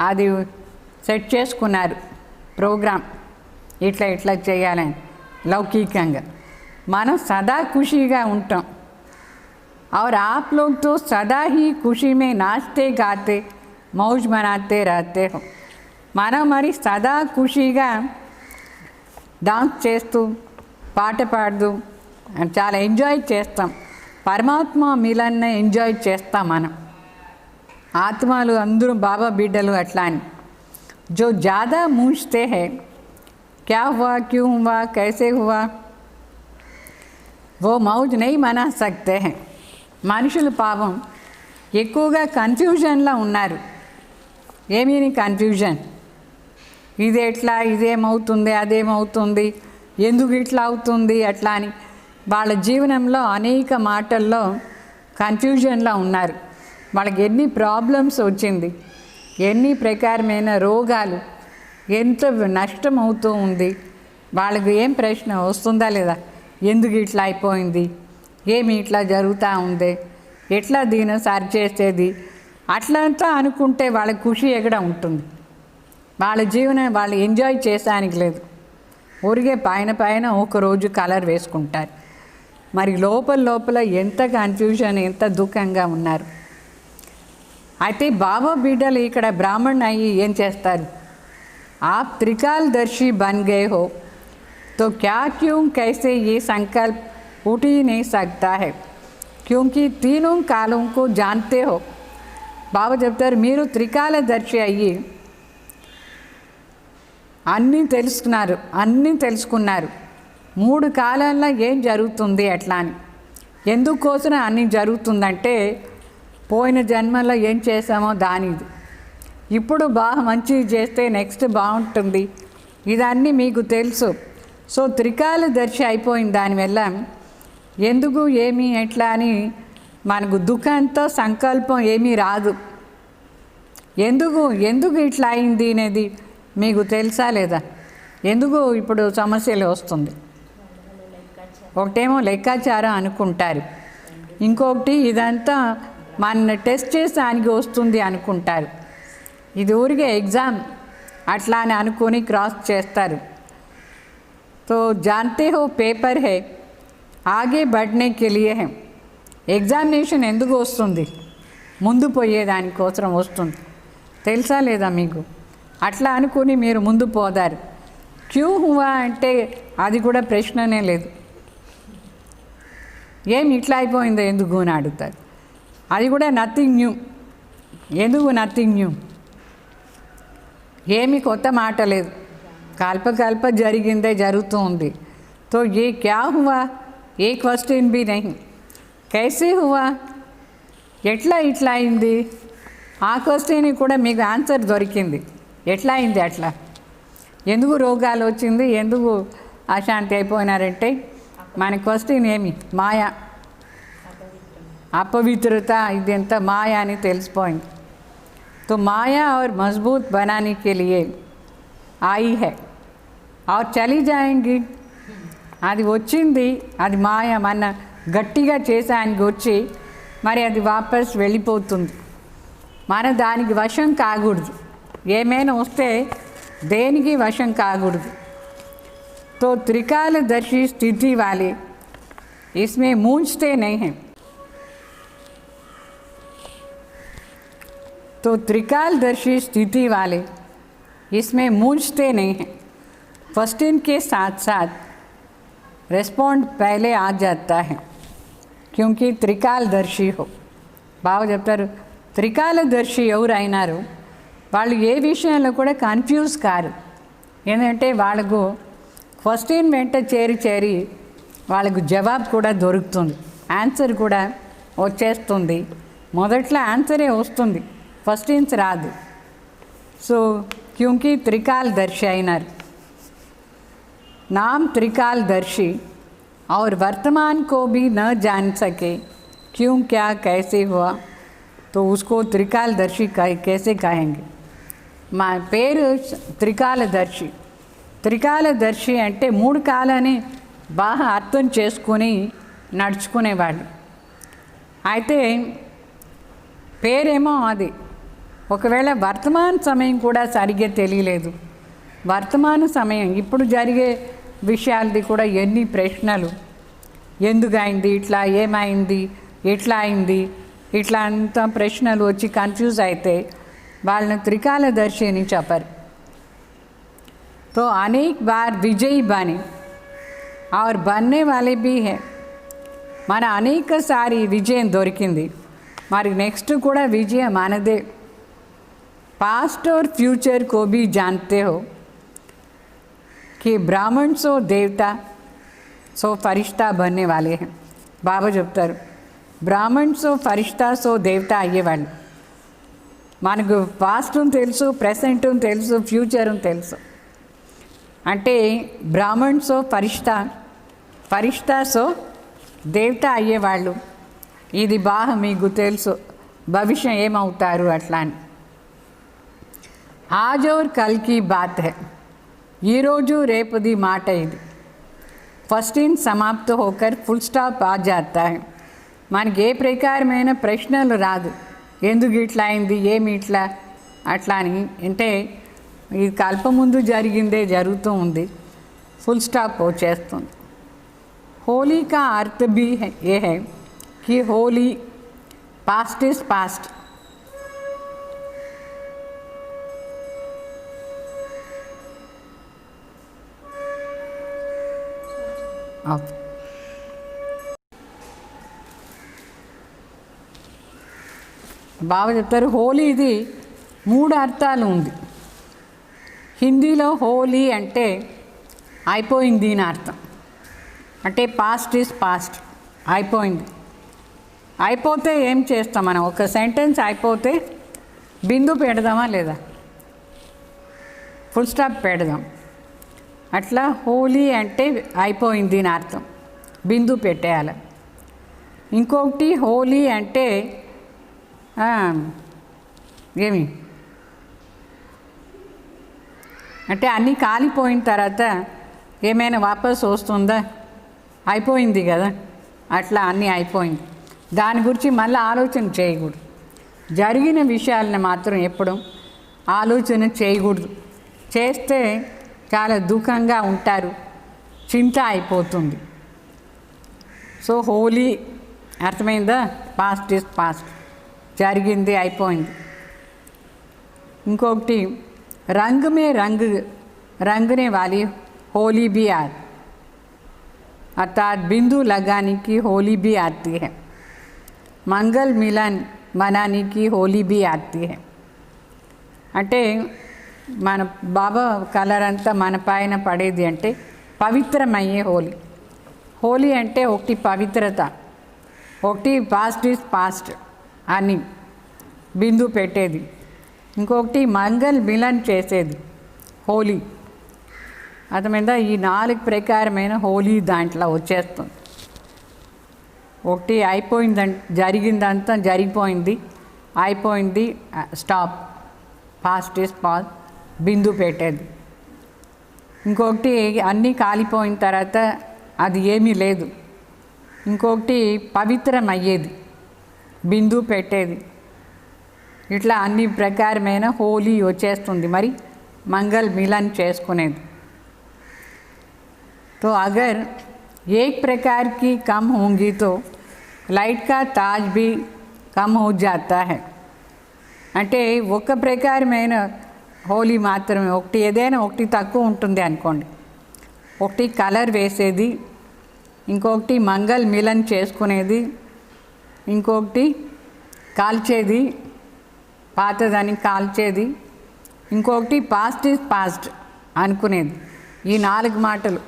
అది సెట్ చేసుకున్నారు ప్రోగ్రాం, ఇట్లా ఇట్లా చేయాలని లౌకికంగా. మనం సదా ఖుషిగా ఉంటాం. और आप लोग तो सदा ही खुशी में नाचते गाते मौज मनाते रहते हो. మనం మరి సదా ఖుషిగా డాన్స్ చేస్తూ పాట పాడుతూ చాలా ఎంజాయ్ చేస్తాం. పరమాత్మ మిలన్ని ఎంజాయ్ చేస్తాం మనం. ఆత్మలు అందరూ బాబా బిడ్డలు అట్లా అని. जो ज़्यादा मूझते हैं क्या हुआ क्यों हुआ कैसे हुआ, वो मौज नहीं मना सकते हैं. మనుషులు పాపం ఎక్కువగా కన్ఫ్యూజన్లో ఉన్నారు. ఏమీ కన్ఫ్యూజన్, ఇది ఎట్లా, ఇదేమవుతుంది, అదేమవుతుంది, ఎందుకు ఇట్లా అవుతుంది అట్లా అని వాళ్ళ జీవనంలో అనేక మాటల్లో కన్ఫ్యూజన్లో ఉన్నారు. వాళ్ళకి ఎన్ని ప్రాబ్లమ్స్ వచ్చింది, ఎన్ని ప్రకారమైన రోగాలు, ఎంత నష్టం అవుతూ ఉంది. వాళ్ళకి ఏం ప్రశ్న వస్తుందా లేదా, ఎందుకు ఇట్లా అయిపోయింది, ఏమి ఇట్లా జరుగుతూ ఉంది, ఎట్లా దీన్ని సరి చేసేది, అట్లంతా అనుకుంటే వాళ్ళ ఖుషి ఎక్కడ ఉంటుంది. వాళ్ళ జీవనం వాళ్ళు ఎంజాయ్ చేసానికి లేదు, ఊరికే పైన పైన ఒకరోజు కలర్ వేసుకుంటారు. మరి లోపల లోపల ఎంత కన్ఫ్యూజన్, ఎంత దుఃఖంగా ఉన్నారు. అయితే బాబా బిడ్డలు ఇక్కడ బ్రాహ్మణ్ అయ్యి ఏం చేస్తారు, आप त्रिकालदर्शी बन गए हो तो क्या क्यों कैसे ये संकल्प उठ ही नहीं सकता है, क्योंकि तीनों कालों को जानते हो. బాబా చెప్తారు, మీరు త్రికాలదర్శి అయ్యి అన్నీ తెలుసుకున్నారు, 3 కాలాల్లో ఏం జరుగుతుంది అట్లా అని. ఎందుకోసం అన్నీ జరుగుతుందంటే పోయిన జన్మలో ఏం చేసామో దానిది, ఇప్పుడు బాగా మంచిది చేస్తే నెక్స్ట్ బాగుంటుంది, ఇదన్నీ మీకు తెలుసు. సో త్రికాలదర్శి అయిపోయింది. దానివల్ల ఎందుకు ఏమి ఎట్లా అని మనకు దుఃఖంతో సంకల్పం ఏమీ రాదు. ఎందుకు ఇట్లా అయింది అనేది మీకు తెలుసా లేదా? ఎందుకు ఇప్పుడు సమస్యలు వస్తుంది? ఒకటేమో లెక్కాచారం అనుకుంటారు, ఇంకొకటి ఇదంతా మన టెస్ట్ చేసానికి వస్తుంది అనుకుంటారు. ఇది ఊరికే ఎగ్జామ్ అట్లా అని అనుకొని క్రాస్ చేస్తారు. तो जानते हो पेपर है आगे बढ़ने के लिए है. ఎగ్జామినేషన్ ఎందుకు వస్తుంది? ముందు పోయేదానికోసం వస్తుంది. తెలుసా లేదా మీకు? అట్లా అనుకుని మీరు ముందు పోదారు. క్యూ హువా అంటే అది కూడా ప్రశ్ననే లేదు. ఏమి ఇట్లా అయిపోయిందో ఎందుకు అని అడుగుతారు. అది కూడా నథింగ్ న్యూ. ఎందుకు నథింగ్ న్యూ? ఏమి కొత్త మాట లేదు, కల్ప జరిగిందే జరుగుతూ ఉంది. तो ये क्या हुआ ఏ క్వశ్చన్ भी नहीं, कैसे हुआ ఎట్లా ఇట్లా అయింది, ఆ క్వశ్చన్కి కూడా మీకు ఆన్సర్ దొరికింది. ఎట్లా అయింది అట్లా, ఎందుకు రోగాలు వచ్చింది, ఎందుకు అశాంతి అయిపోయినారంటే మన క్వశ్చన్ ఏమి? మాయా, अपवित्रता, इదంతా माया అని తెలిసిపోయింది. तो माया और मजबूत बनाने के लिए आई है और चली जाएंगी. అది వచ్చింది, అది మాయ మన గట్టిగా చేసానికి వచ్చి మరి అది వాపస్ వెళ్ళిపోతుంది. మన దానికి వశం కాకూడదు. ఏమైనా వస్తే దేనికి వశం కాకూడదు. तो त्रिकालदर्शी स्थिति वाले इसमें मूंझते नहीं हैं. तो त्रिकालदर्शी स्थिति वाले इसमें मूंझते नहीं हैं. फर्स्ट इन के साथ साथ रेस्पॉन्ड पहले आ जाता है क्योंकि त्रिकालदर्शी हो. బాగా చెప్తారు. త్రికాలదర్శి ఎవరు అయినారు వాళ్ళు ఏ విషయంలో కూడా కన్ఫ్యూజ్ కారు. ఏంటంటే వాళ్ళకు క్వశ్చన్ వెంట చేరి వాళ్ళకు జవాబు కూడా దొరుకుతుంది, ఆన్సర్ కూడా వచ్చేస్తుంది. మొదట్లో ఆన్సరే వస్తుంది, क्वेश्चंस रादु. सो क्योंकि त्रिकालदर्शी అయినారు. नाम त्रिकालदर्शी और वर्तमान को भी न जान सके क्यों क्या कैसे हुआ तो उसको त्रिकालदर्शी कैसे कहेंगे. మా పేరు త్రికాలదర్శి. త్రికాలదర్శి అంటే మూడు కాలాన్ని బాగా అర్థం చేసుకొని నడుచుకునేవాళ్ళు. అయితే పేరేమో అది. ఒకవేళ వర్తమాన సమయం కూడా సరిగ్గా తెలియలేదు. వర్తమాన సమయం ఇప్పుడు జరిగే విషయాలది కూడా ఎన్ని ప్రశ్నలు, ఎందుకైంది ఇట్లా, ఏమైంది, ఎట్లా అయింది, ఇట్లా అంత ప్రశ్నలు వచ్చి కన్ఫ్యూజ్ అయితే వాళ్ళని त्रिकालदर्शी అని చెప్పారు. तो अनेक बार विजयी बने और बनने वाले भी हैं. మన అనేకసారి విజయం దొరికింది, మరి నెక్స్ట్ కూడా విజయం మనదే. पास्ट और फ्यूचर को भी जानते हो कि ब्राह्मण सो देवता सो फरिश्ता बनने वाले हैं. बाबा చెప్తారు బ్రాహ్మణ్ సో ఫరిష్తా సో దేవత అయ్యేవాళ్ళు. మనకు పాస్ట్ తెలుసు, ప్రెసెంట్ తెలుసు, ఫ్యూచర్ తెలుసు. అంటే బ్రాహ్మణ్ సో ఫరిష్తా సో దేవత అయ్యేవాళ్ళు. ఇది బాగా మీకు తెలుసు, భవిష్యం ఏమవుతారు అట్లా అని. आज और कल की बात है. ఈ రోజు రేపుది మాట ఇది. ఫస్ట్ ఇన్ సమాప్త హోకర్ ఫుల్ స్టాప్ ఆ జాతా है. మనకి ఏ ప్రకారమైన ప్రశ్నలు రాదు, ఎందుకు ఇట్లా అయింది, ఏమి ఇట్లా అట్లా అని. అంటే ఇది కల్ప ముందు జరిగిందే జరుగుతూ ఉంది, ఫుల్ స్టాప్ వచ్చేస్తుంది. होली का अर्थ भी है ये है कि होली पास्ट इज पास्ट. బాగా చెప్తారు హోలీది మూడు అర్థాలు ఉంది. హిందీలో హోలీ అంటే అయిపోయింది అని అర్థం. అంటే పాస్ట్ ఈజ్ పాస్ట్, అయిపోయింది. అయిపోతే ఏం చేస్తాం మనం? ఒక సెంటెన్స్ అయిపోతే బిందు పెడదామా లేదా, ఫుల్ స్టాప్ పెడదాం. అట్లా హోలీ అంటే అయిపోయింది అని అర్థం, బిందు పెట్టేయాలి. ఇంకొకటి హోలీ అంటే ఏమి అంటే అన్నీ కాలిపోయిన తర్వాత ఏమైనా వాపస్ వస్తుందా? అయిపోయింది కదా, అట్లా అన్నీ అయిపోయింది. దాని గురించి మళ్ళీ ఆలోచన చేయకూడదు. జరిగిన విషయాలను మాత్రం ఎప్పుడు ఆలోచన చేయకూడదు. చేస్తే చాలా దుఃఖంగా ఉంటారు, చింత అయిపోతుంది. సో హోలీ అర్థమైందా? పాస్ట్ ఇస్ పాస్ట్, జరిగింది అయిపోయింది. ఇంకొకటి रंग में रंगने वाली होली भी अर्थात बिंदु लगाने की होली भी आती है. मंगल मिलन मनाने की होली भी आती है. అంటే మన బాబా కలర్ అంతా మన పైన పడేది అంటే పవిత్రమయ్యే హోలీ. హోలీ అంటే ఒకటి పవిత్రత, ఒకటి పాస్ట్ ఈజ్ పాస్ట్ అని బిందు పెట్టేది, ఇంకొకటి మంగళ మిలన్ చేసేది హోలీ. అర్థమైందా? ఈ 4 ప్రకారమైన హోలీ దాంట్లో వచ్చేస్తుంది. ఒకటి అయిపోయిందంటే జరిగిందంతా జరిగిపోయింది, అయిపోయింది, స్టాప్, పాస్ట్ ఇస్ పాస్ట్, బిందు పెట్టేది. ఇంకొకటి అన్నీ కాలిపోయిన తర్వాత అది ఏమీ లేదు. ఇంకొకటి పవిత్రం అయ్యేది, బిందు పెట్టేది. ఇట్లా అన్ని ప్రకారమైన హోలీ వచ్చేస్తుంది. మరి మంగళ మిలన్ చేసుకునేది. तो अगर एक प्रकार की कम होंगी तो लाइट का ताज भी कम हो जाता है. అంటే ఒక ప్రకారమైన హోలీ మాత్రమే, ఒకటి ఏదైనా ఒకటి తక్కువ ఉంటుంది అనుకోండి. ఒకటి కలర్ వేసేది, ఇంకొకటి మంగళ మిలన్ చేసుకునేది, ఇంకొకటి కాల్చేది, పాతదని కాల్చేది, ఇంకొకటి పాస్ట్ ఈజ్ పాస్ట్ అనుకునేది. ఈ 4 మాటలు.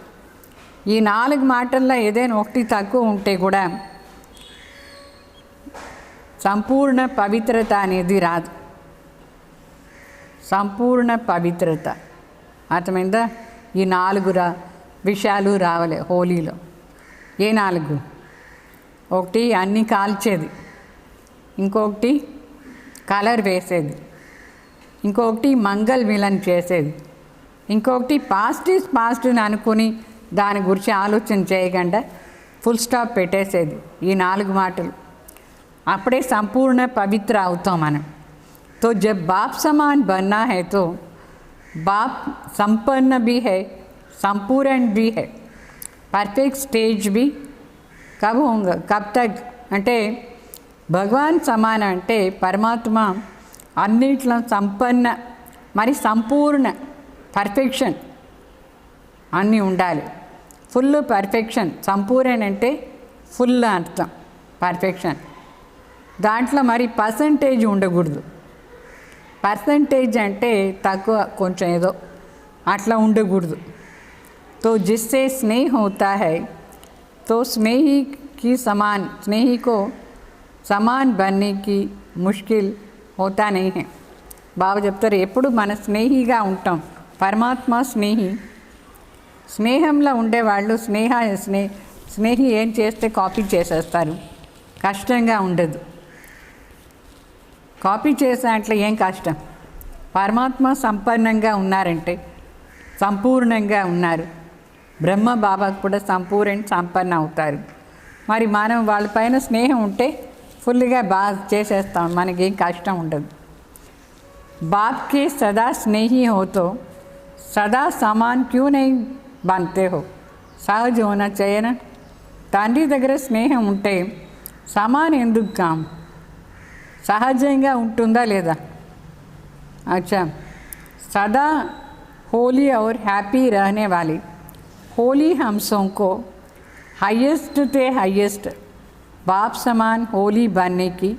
ఈ 4 మాటల్లో ఏదైనా ఒకటి తక్కువ ఉంటే కూడా సంపూర్ణ పవిత్రత అనేది రాదు. సంపూర్ణ పవిత్రత అర్థమైందా? ఈ 4 విషయాలు రావాలి హోలీలో. ఏ 4? ఒకటి అన్నీ కాల్చేది, ఇంకొకటి కలర్ వేసేది, ఇంకొకటి మంగళ మిలన్ చేసేది, ఇంకొకటి పాస్ట్ ఈజ్ పాస్ట్ అని అనుకుని దాని గురించి ఆలోచన చేయకుండా ఫుల్ స్టాప్ పెట్టేసేది. ఈ 4 మాటలు. అప్పుడే సంపూర్ణ పవిత్ర అవుతాం మనం. तो जब बाप समान बनना है तो बाप संपन्न भी है, संपूर्ण भी है. परफेक्ट स्टेज भी कब होगा, कब तक అంటే భగవాన్ సమాన అంటే పరమాత్మ అన్నిట్లో సంపన్న, మరి సంపూర్ణ, పర్ఫెక్షన్ అన్నీ ఉండాలి. Full perfection. సంపూర్ణ అంటే ఫుల్ అర్థం పర్ఫెక్షన్. దాంట్లో మరి పర్సంటేజ్ ఉండకూడదు. పర్సంటేజ్ అంటే తక్కువ, కొంచెం ఏదో అట్లా ఉండకూడదు. तो जिससे स्नेह होता है तो स्नेही की समान, स्नेही को समान बनने की मुश्किल होता नहीं है. బాబా చెప్తారు ఎప్పుడు మన స్నేహిగా ఉంటాం. పరమాత్మ స్నేహి. స్నేహంలో ఉండేవాళ్ళు స్నేహి ఏం చేస్తే కాపీ చేసేస్తారు. కష్టంగా ఉండదు. కాపీ చేసేంట్లో ఏం కష్టం? పరమాత్మ సంపన్నంగా ఉన్నారంటే సంపూర్ణంగా ఉన్నారు. బ్రహ్మ బాబాకు కూడా సంపన్న అవుతారు. మరి మనం వాళ్ళపైన స్నేహం ఉంటే ఫుల్గా బాగా చేసేస్తాం, మనకేం కష్టం ఉండదు. బాప్కి సదా స్నేహి హోతో సదా సమాన్ క్యూ నై बनते हो. సహజ హోనా చేయనా? తండ్రి దగ్గర స్నేహం ఉంటే సమాన్ ఎందుకు కాం? సహజంగా ఉంటుందా లేదా? अच्छा, सदा होली और हैप्पी रहने वाली होली हमसों को हाईएस्ट से हाईएस्ट बाप समान होली बनने की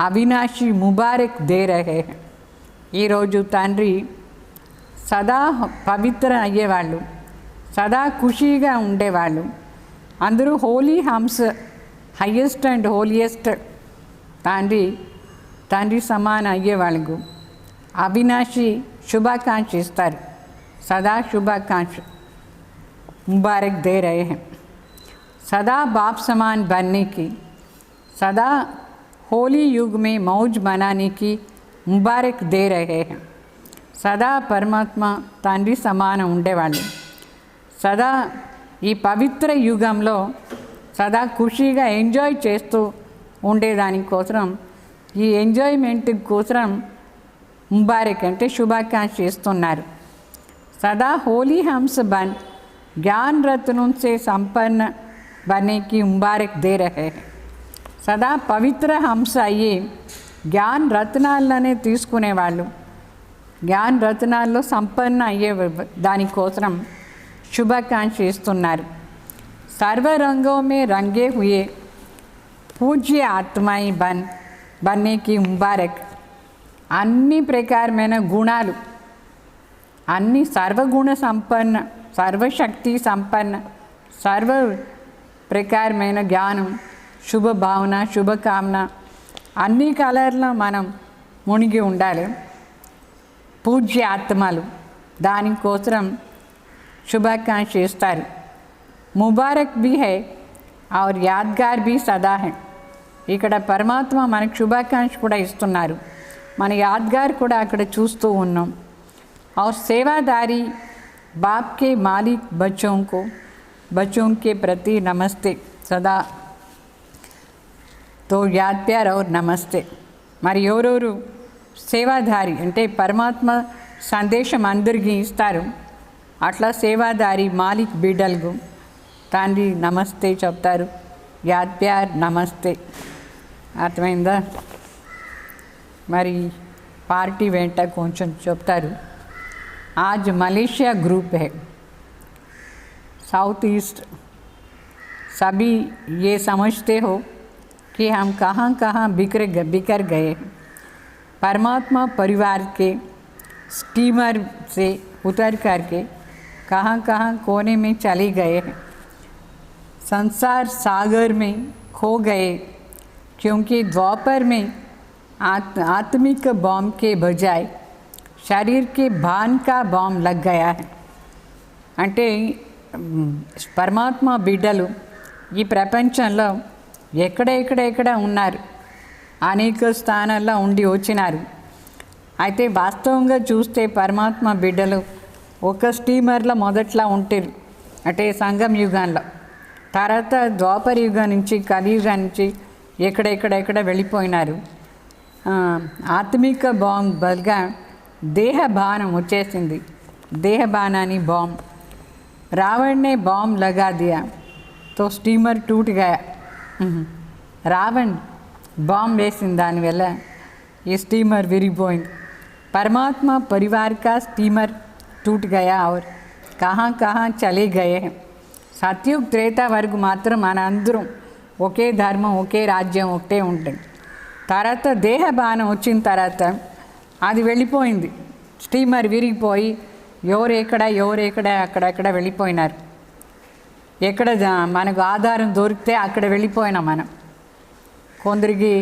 अविनाशी मुबारक दे रहे हैं. ఈ రోజు తండ్రి సదా పవిత్ర అయ్యేవాళ్ళు, సదా ఖుషీగా ఉండేవాళ్ళు, అందరూ హోలీ హమ్స్, హయ్యెస్ట్ అండ్ హోలియెస్ట్ తండ్రి సమాన అయ్యేవాళ్ళకు అవినాశి శుభాకాంక్ష ఇస్తారు. సదా శుభాకాంక్ష ముబారక్ దే రహే हैं. सदा बाप समान बनने की, सदा होली युग में मौज मनाने की मुबारक दे रहे हैं. సదా పరమాత్మ తండ్రి సమానం ఉండేవాళ్ళు. సదా ఈ పవిత్ర యుగంలో సదా ఖుషీగా ఎంజాయ్ చేస్తూ ఉండేదానికోసం, ఈ ఎంజాయ్మెంట్ కోసం ముబారక్ అంటే శుభాకాంక్ష ఇస్తున్నారు. సదా హోలీ హంస బన్ జ్ఞాన్ రత్నం సే సంపన్న బనేకి ముబారక్ దే రహే. సదా పవిత్ర హంస అయ్యి జ్ఞాన్ రత్నాలనే తీసుకునేవాళ్ళు, జ్ఞాన్ రత్నాల్లో సంపన్న అయ్యే దానికోసం శుభాకాంక్ష ఇస్తున్నారు. సర్వరంగో మే రంగే హుయే పూజ్య ఆత్మాయి బన్నేకి ముబారక్. అన్ని ప్రకారమైన గుణాలు, అన్ని సర్వగుణ సంపన్న, సర్వశక్తి సంపన్న, సర్వ ప్రకారమైన జ్ఞానం, శుభ భావన, శుభకామన అన్ని కలర్లో మనం మునిగి ఉండాలి. పూజ్య ఆత్మలు దానికోసం శుభాకాంక్ష ఇస్తారు. ముబారక్ भी है और यादगार भी सदा है. ఇక్కడ పరమాత్మ మనకు శుభాకాంక్ష కూడా ఇస్తున్నారు, మన యాద్గార్ కూడా అక్కడ చూస్తూ ఉన్నాం. और सेवादारी बाप के मालिक बच्चों के प्रति नमस्ते सदा. तो याद प्यार और नमस्ते. మరి ఎవరెవరు సేవాదారి అంటే పరమాత్మ సందేశం అందరికీ ఇస్తారు, అట్లా సేవాదారి మాలిక్ బిడ్డలకు తండ్రి నమస్తే చెప్తారు, యాద్ ప్యార్ నమస్తే. అర్థమైందా? మరి పార్టీ వెంట కొంచెం చెప్తారు. आज मलेशिया ग्रुप है, साउथ ईस्ट. सभी ये समझते हो कि हम कहाँ कहाँ बिखर गए. परमात्मा परिवार के स्टीमर से उतर करके कहाँ कहाँ कोने में चले गए हैं, संसार सागर में खो गए. क्योंकि द्वापर में आत्मिक बॉम्ब के बजाय शरीर के भान का बॉम्ब लग गया है. అంటే పరమాత్మ బిడ్డలు ఈ ప్రపంచంలో ఎక్కడ ఉన్నారు, అనేక స్థానాల్లో ఉండి వచ్చినారు. అయితే వాస్తవంగా చూస్తే పరమాత్మ బిడ్డలు ఒక స్టీమర్లో మొదట్లో ఉంటారు, అంటే సంగం యుగంలో. తర్వాత ద్వాపర యుగం నుంచి కలియుగం నుంచి ఎక్కడ వెళ్ళిపోయినారు. ఆత్మిక బాంబ్ బదులుగా देह बाणम వచ్చేసింది. देह बाणानी बॉम्ब, रावण ने बॉम्ब लगा दिया तो स्टीमर टूट गया. रावण बॉम्ब వేసిన దానివల్ల ఈ స్టీమర్ విరిగిపోయింది. परमात्मा परिवार का स्टीमर टूट गया और कहाँ कहाँ चले गए हैं. సత్యుగ్ త్రేతా వరకు మాత్రం మన అందరం ఒకే ధర్మం ఒకే రాజ్యం ఒకటే ఉంటుంది. తర్వాత దేహ బాణం వచ్చిన తర్వాత అది వెళ్ళిపోయింది, స్టీమర్ విరిగిపోయి ఎవరెక్కడ అక్కడక్కడ వెళ్ళిపోయినారు. ఎక్కడ మనకు ఆధారం దొరికితే అక్కడ వెళ్ళిపోయినాం మనం. కొందరికి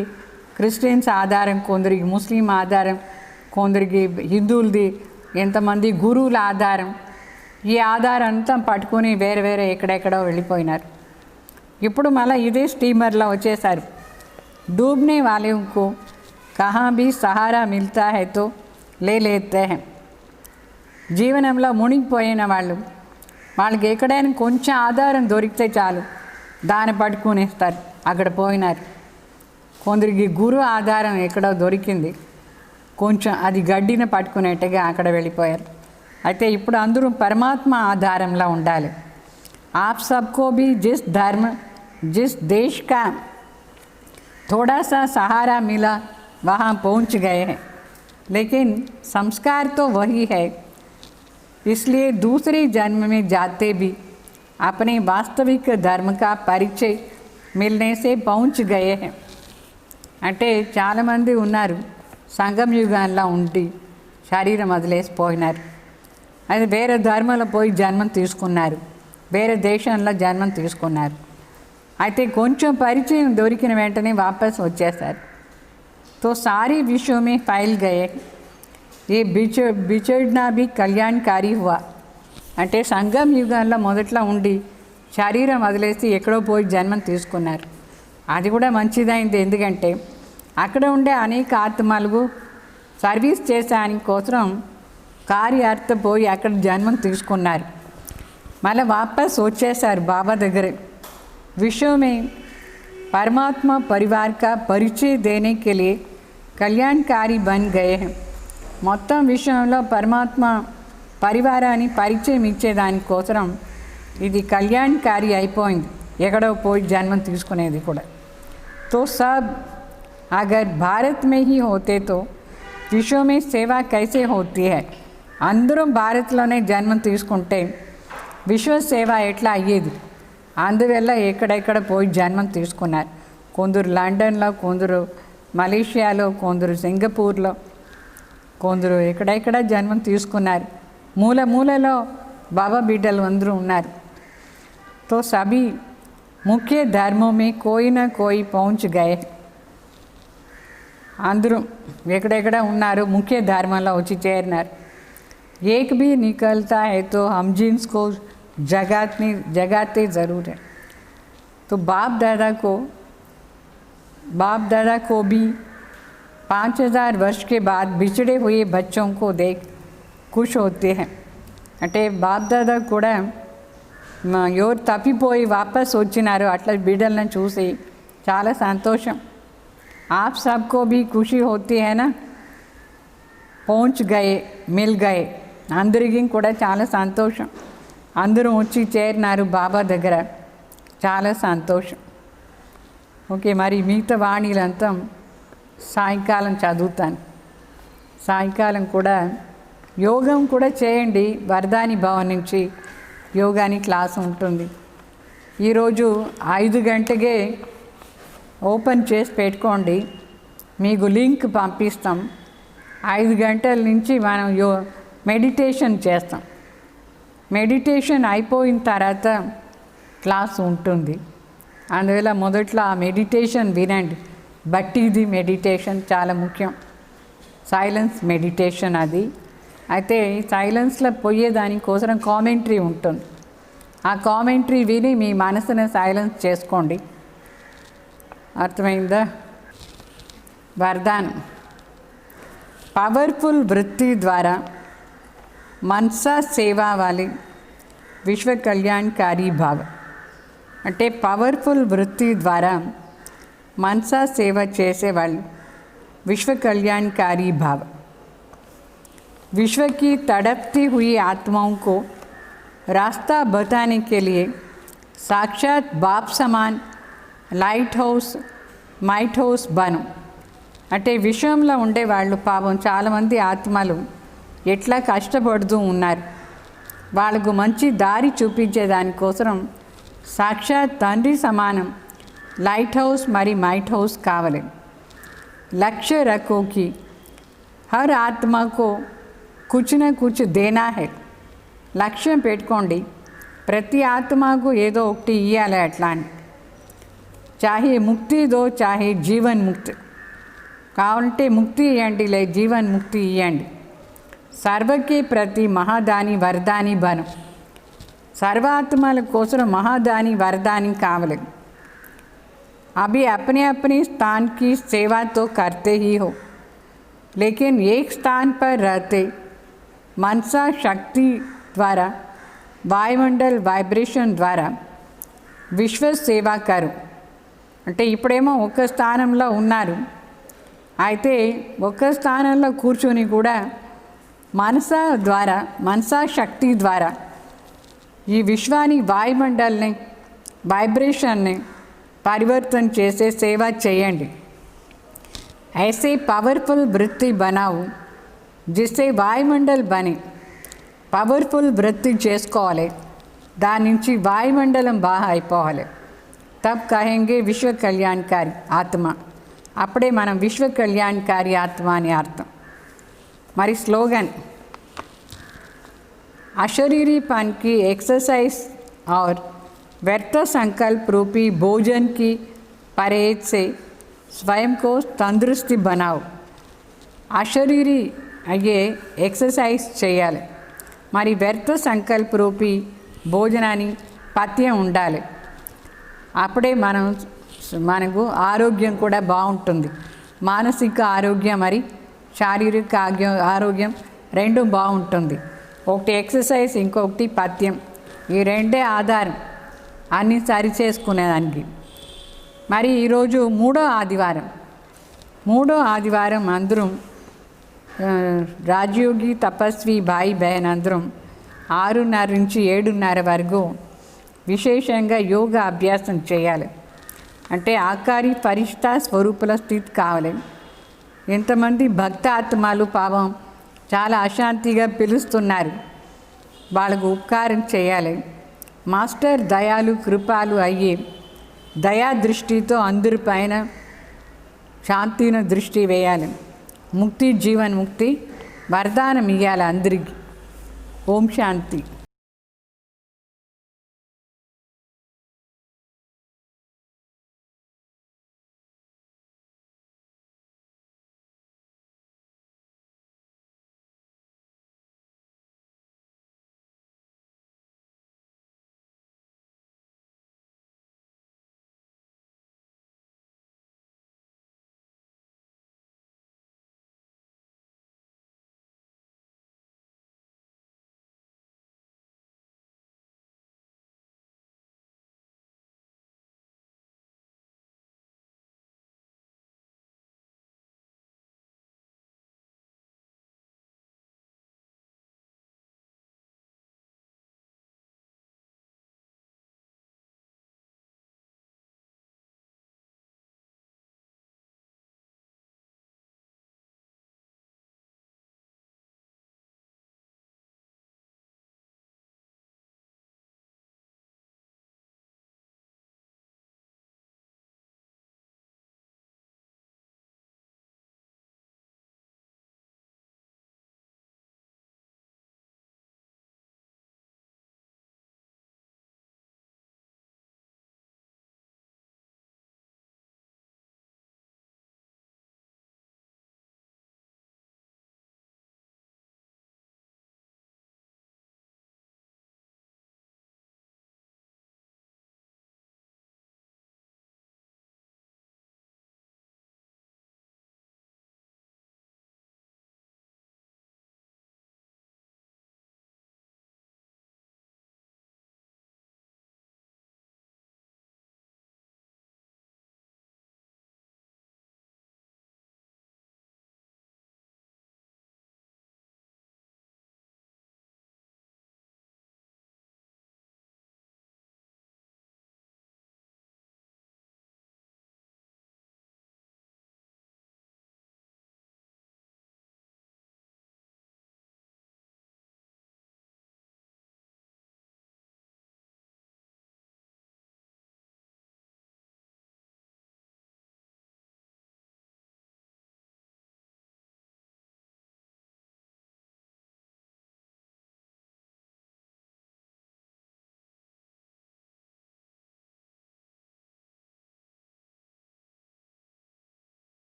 క్రిస్టియన్స్ ఆధారం, కొందరికి ముస్లిం ఆధారం, కొందరికి హిందువులది, ఎంతమంది గురువుల ఆధారం. ఈ ఆధారం అంతా పట్టుకొని వేరే ఎక్కడెక్కడో వెళ్ళిపోయినారు. ఇప్పుడు మళ్ళీ ఇదే స్టీమర్లో వచ్చేసారు. डूबने वालों को कहाँ भी सहारा मिलता है तो ले लेते हैं. జీవనంలో మునిగిపోయిన వాళ్ళకి ఎక్కడైనా కొంచెం ఆధారం దొరికితే చాలు దాన్ని పట్టుకునేస్తారు, అక్కడ పోయినారు. కొందరికి గురు ఆధారం ఎక్కడో దొరికింది, కొంచెం అది గడ్డిని పట్టుకునేట్టుగా అక్కడ వెళ్ళిపోయారు. అయితే ఇప్పుడు అందరూ పరమాత్మ ఆధారంలో ఉండాలి. आप सबको भी जिस धर्म जिस देश का थोड़ा सा सहारा मिला वहाँ पहुँच गए हैं, लेकिन संस्कार तो वही है. इसलिए दूसरे जन्म में जाते भी अपने वास्तविक धर्म का परिचय मिलने से पहुँच गए हैं. అంటే చాలామంది ఉన్నారు సంగం యుగాల్లో ఉండి శరీరం వదిలేసిపోయినారు. అది వేరే ధర్మంలో పోయి జన్మం తీసుకున్నారు, వేరే దేశంలో జన్మం తీసుకున్నారు. అయితే కొంచెం పరిచయం దొరికిన వెంటనే వాపస్ వచ్చేస్తారు. तो सारे विश्व में फैल गए. ये बिछड़ना भी कल्याणकारी हुआ. అంటే సంగం యుగంలో మొదట్లో ఉండి శరీరం వదిలేసి ఎక్కడో పోయి జన్మం తీసుకున్నారు. అది కూడా మంచిదైంది, ఎందుకంటే అక్కడ ఉండే అనేక ఆత్మలకు సర్వీస్ చేసాని కోసం కార్యార్థ పోయి అక్కడ జన్మం తీసుకున్నారు. మళ్ళీ వాపస్ వచ్చేసారు బాబా దగ్గర. विश्व में परमात्मा परिवार का परिचय देने के लिए कल्याणकारी बन गए हैं. మొత్తం విషయంలో పరమాత్మ పరివారాన్ని పరిచయం ఇచ్చేదాని కోసం ఇది కళ్యాణకారి అయిపోయింది, ఎక్కడో పోయి జన్మం తీసుకునేది కూడా. तो सब अगर भारत में ही होते तो विश्व में सेवा कैसे होती है. అందరూ భారత్లోనే జన్మం తీసుకుంటే విశ్వ సేవ ఎట్లా అయ్యేది. అందువల్ల ఎక్కడెక్కడ పోయి జన్మం తీసుకున్నారు. కొందరు లండన్లో, కొందరు మలేషియాలో, కొందరు సింగపూర్లో, కొందరు ఎక్కడెక్కడ జన్మం తీసుకున్నారు. మూలలో బాబా బిడ్డలు అందరూ ఉన్నారు. तो सभी मुख्य धर्मों में कोई ना कोई पहुँच गए. అందరూ ఎక్కడెక్కడ ఉన్నారు, ముఖ్య ధర్మంలో వచ్చి చేరినారు. एक भी निकलता है तो हम जिन्स को जगाते ज़रूर है। तो बाप दादा को भी 5000 वर्ष के बाद बिछड़े हुए बच्चों को देख खुश होते हैं। అంటే బాప్ దాదా కూడా ఎవరు తప్పిపోయి వాపస్ వచ్చినారో అట్లా బిడ్డలను చూసి చాలా సంతోషం। आप सबको भी खुशी होती है ना, पहुँच गए मिल गए, అందరికీ కూడా చాలా సంతోషం। అందరూ వచ్చి చేరినారు బాబా దగ్గర, చాలా సంతోషం। ఓకే, మరి మిగతా వాణిలంతా సాయంకాలం చదువుతాను। సాయంకాలం కూడా యోగం కూడా చేయండి, వరదాని భవన్ నుంచి యోగాని క్లాస్ ఉంటుంది। ఈరోజు 5 గంటకే ఓపెన్ చేసి పెట్టుకోండి, మీకు లింక్ పంపిస్తాం। 5 గంటల నుంచి మనం మెడిటేషన్ చేస్తాం। మెడిటేషన్ అయిపోయిన తర్వాత క్లాస్ ఉంటుంది, అందువల్ల మొదట్లో ఆ మెడిటేషన్ వినండి। బట్టిది మెడిటేషన్ చాలా ముఖ్యం, సైలెన్స్ మెడిటేషన్ అది। అయితే ఈ సైలెన్స్లో పోయేదానికోసం కామెంటరీ ఉంటుంది, ఆ కామెంటరీ విని మీ మనసును సైలెన్స్ చేసుకోండి। అర్థమైందా? వరదానం, పవర్ఫుల్ వృత్తి ద్వారా మనసా సేవా వాలి విశ్వ కళ్యాణకారి భావ। అంటే పవర్ఫుల్ వృత్తి ద్వారా మనసా సేవ చేసేవాళ్ళు विश्व कल्याणकारी भाव। विश्व की तड़पती हुई आत्माओं को रास्ता बताने के लिए साक्षात बाप समान लाइट हाउस बनो। అంటే విశ్వంలో ఉండేవాళ్ళు పాపం చాలామంది ఆత్మలు ఎట్లా కష్టపడుతూ ఉన్నారు, వాళ్ళకు మంచి దారి చూపించే దానికోసం సాక్షాత్ తండ్రి సమానం లైట్ హౌస్ మరి మైట్ హౌస్ కావాలి। लक्ष्य रखो कि हर आत्मा को कुछ न कुछ देना है। లక్ష్యం పెట్టుకోండి, ప్రతి ఆత్మకు ఏదో ఒకటి ఇవ్వాలి అట్లా అని। చాహే ముక్తి దో చాహే జీవన్ ముక్తి, కావాలంటే ముక్తి ఇవ్వండి లే జీవన్ ముక్తి ఇవ్వండి। సర్వకే ప్రతి మహాదాని వరదాని బను, సర్వాత్మల కోసం మహాదాని వరదాని కావాలి। अभी अपने अपने स्थान की सेवा तो करते ही हो, लेकिन एक स्थान पर रहते मनसा शक्ति द्वारा वायुमंडल वाइब्रेशन द्वारा विश्व सेवा करो। అంటే ఇప్పుడేమో ఒక స్థానంలో ఉన్నారు, అయితే ఒక స్థానంలో కూర్చొని కూడా మనసా శక్తి ద్వారా ఈ విశ్వాని వాయుమండల్ని వైబ్రేషన్ని परिवर्तन చేసే సేవ చేయండి। ऐसे पावरफुल वृत्ति बनाओ जिससे वायुमंडल बने। పవర్ఫుల్ వృత్తి చేసుకోవాలి, దాని నుంచి వాయుమండలం బాగా అయిపోవాలి। तब कहेंगे विश्व कल्याणकारी आत्मा, అప్పుడే మనం విశ్వ కళ్యాణకారి ఆత్మ అని అర్థం। మరి స్లోగన్, अशरीरीपन की एक्सरसाइज और व्यर्थ संकल्प रूपी भोजन की परहेज से स्वयं को तंदुरुस्ती बनाओ। अशरीरी अये एक्सरसाइज చేయాలి, మరి వ్యర్థ సంకల్ప రూపీ భోజనాన్ని పథ్యం ఉండాలి, అప్పుడే మనకు ఆరోగ్యం కూడా బాగుంటుంది। మానసిక ఆరోగ్యం మరి శారీరక ఆరోగ్యం రెండు బాగుంటుంది। ఒకటి ఎక్సర్సైజ్, ఇంకొకటి పథ్యం, ఈ రెండే ఆధారం అన్నీ సరి చేసుకునేదానికి। మరి ఈరోజు మూడో ఆదివారం అందరం రాజయోగి తపస్వి భాయి బహన్ అందరం 6:30 నుంచి 7:30 వరకు విశేషంగా యోగా అభ్యాసం చేయాలి। అంటే ఆకారి పరిష్ఠ స్వరూపుల స్థితి కావాలి। ఎంతమంది భక్త ఆత్మలు పాపం చాలా అశాంతిగా పిలుస్తున్నారు, వాళ్ళకు ఉపకారం చేయాలి। మాస్టర్ దయాలు కృపాలు అయ్యి దయా దృష్టితో అందరిపైన శాంతిని దృష్టి వేయాలి। ముక్తి జీవన్ ముక్తి వరదానం ఇవ్వాలి అందరికీ। ఓం శాంతి।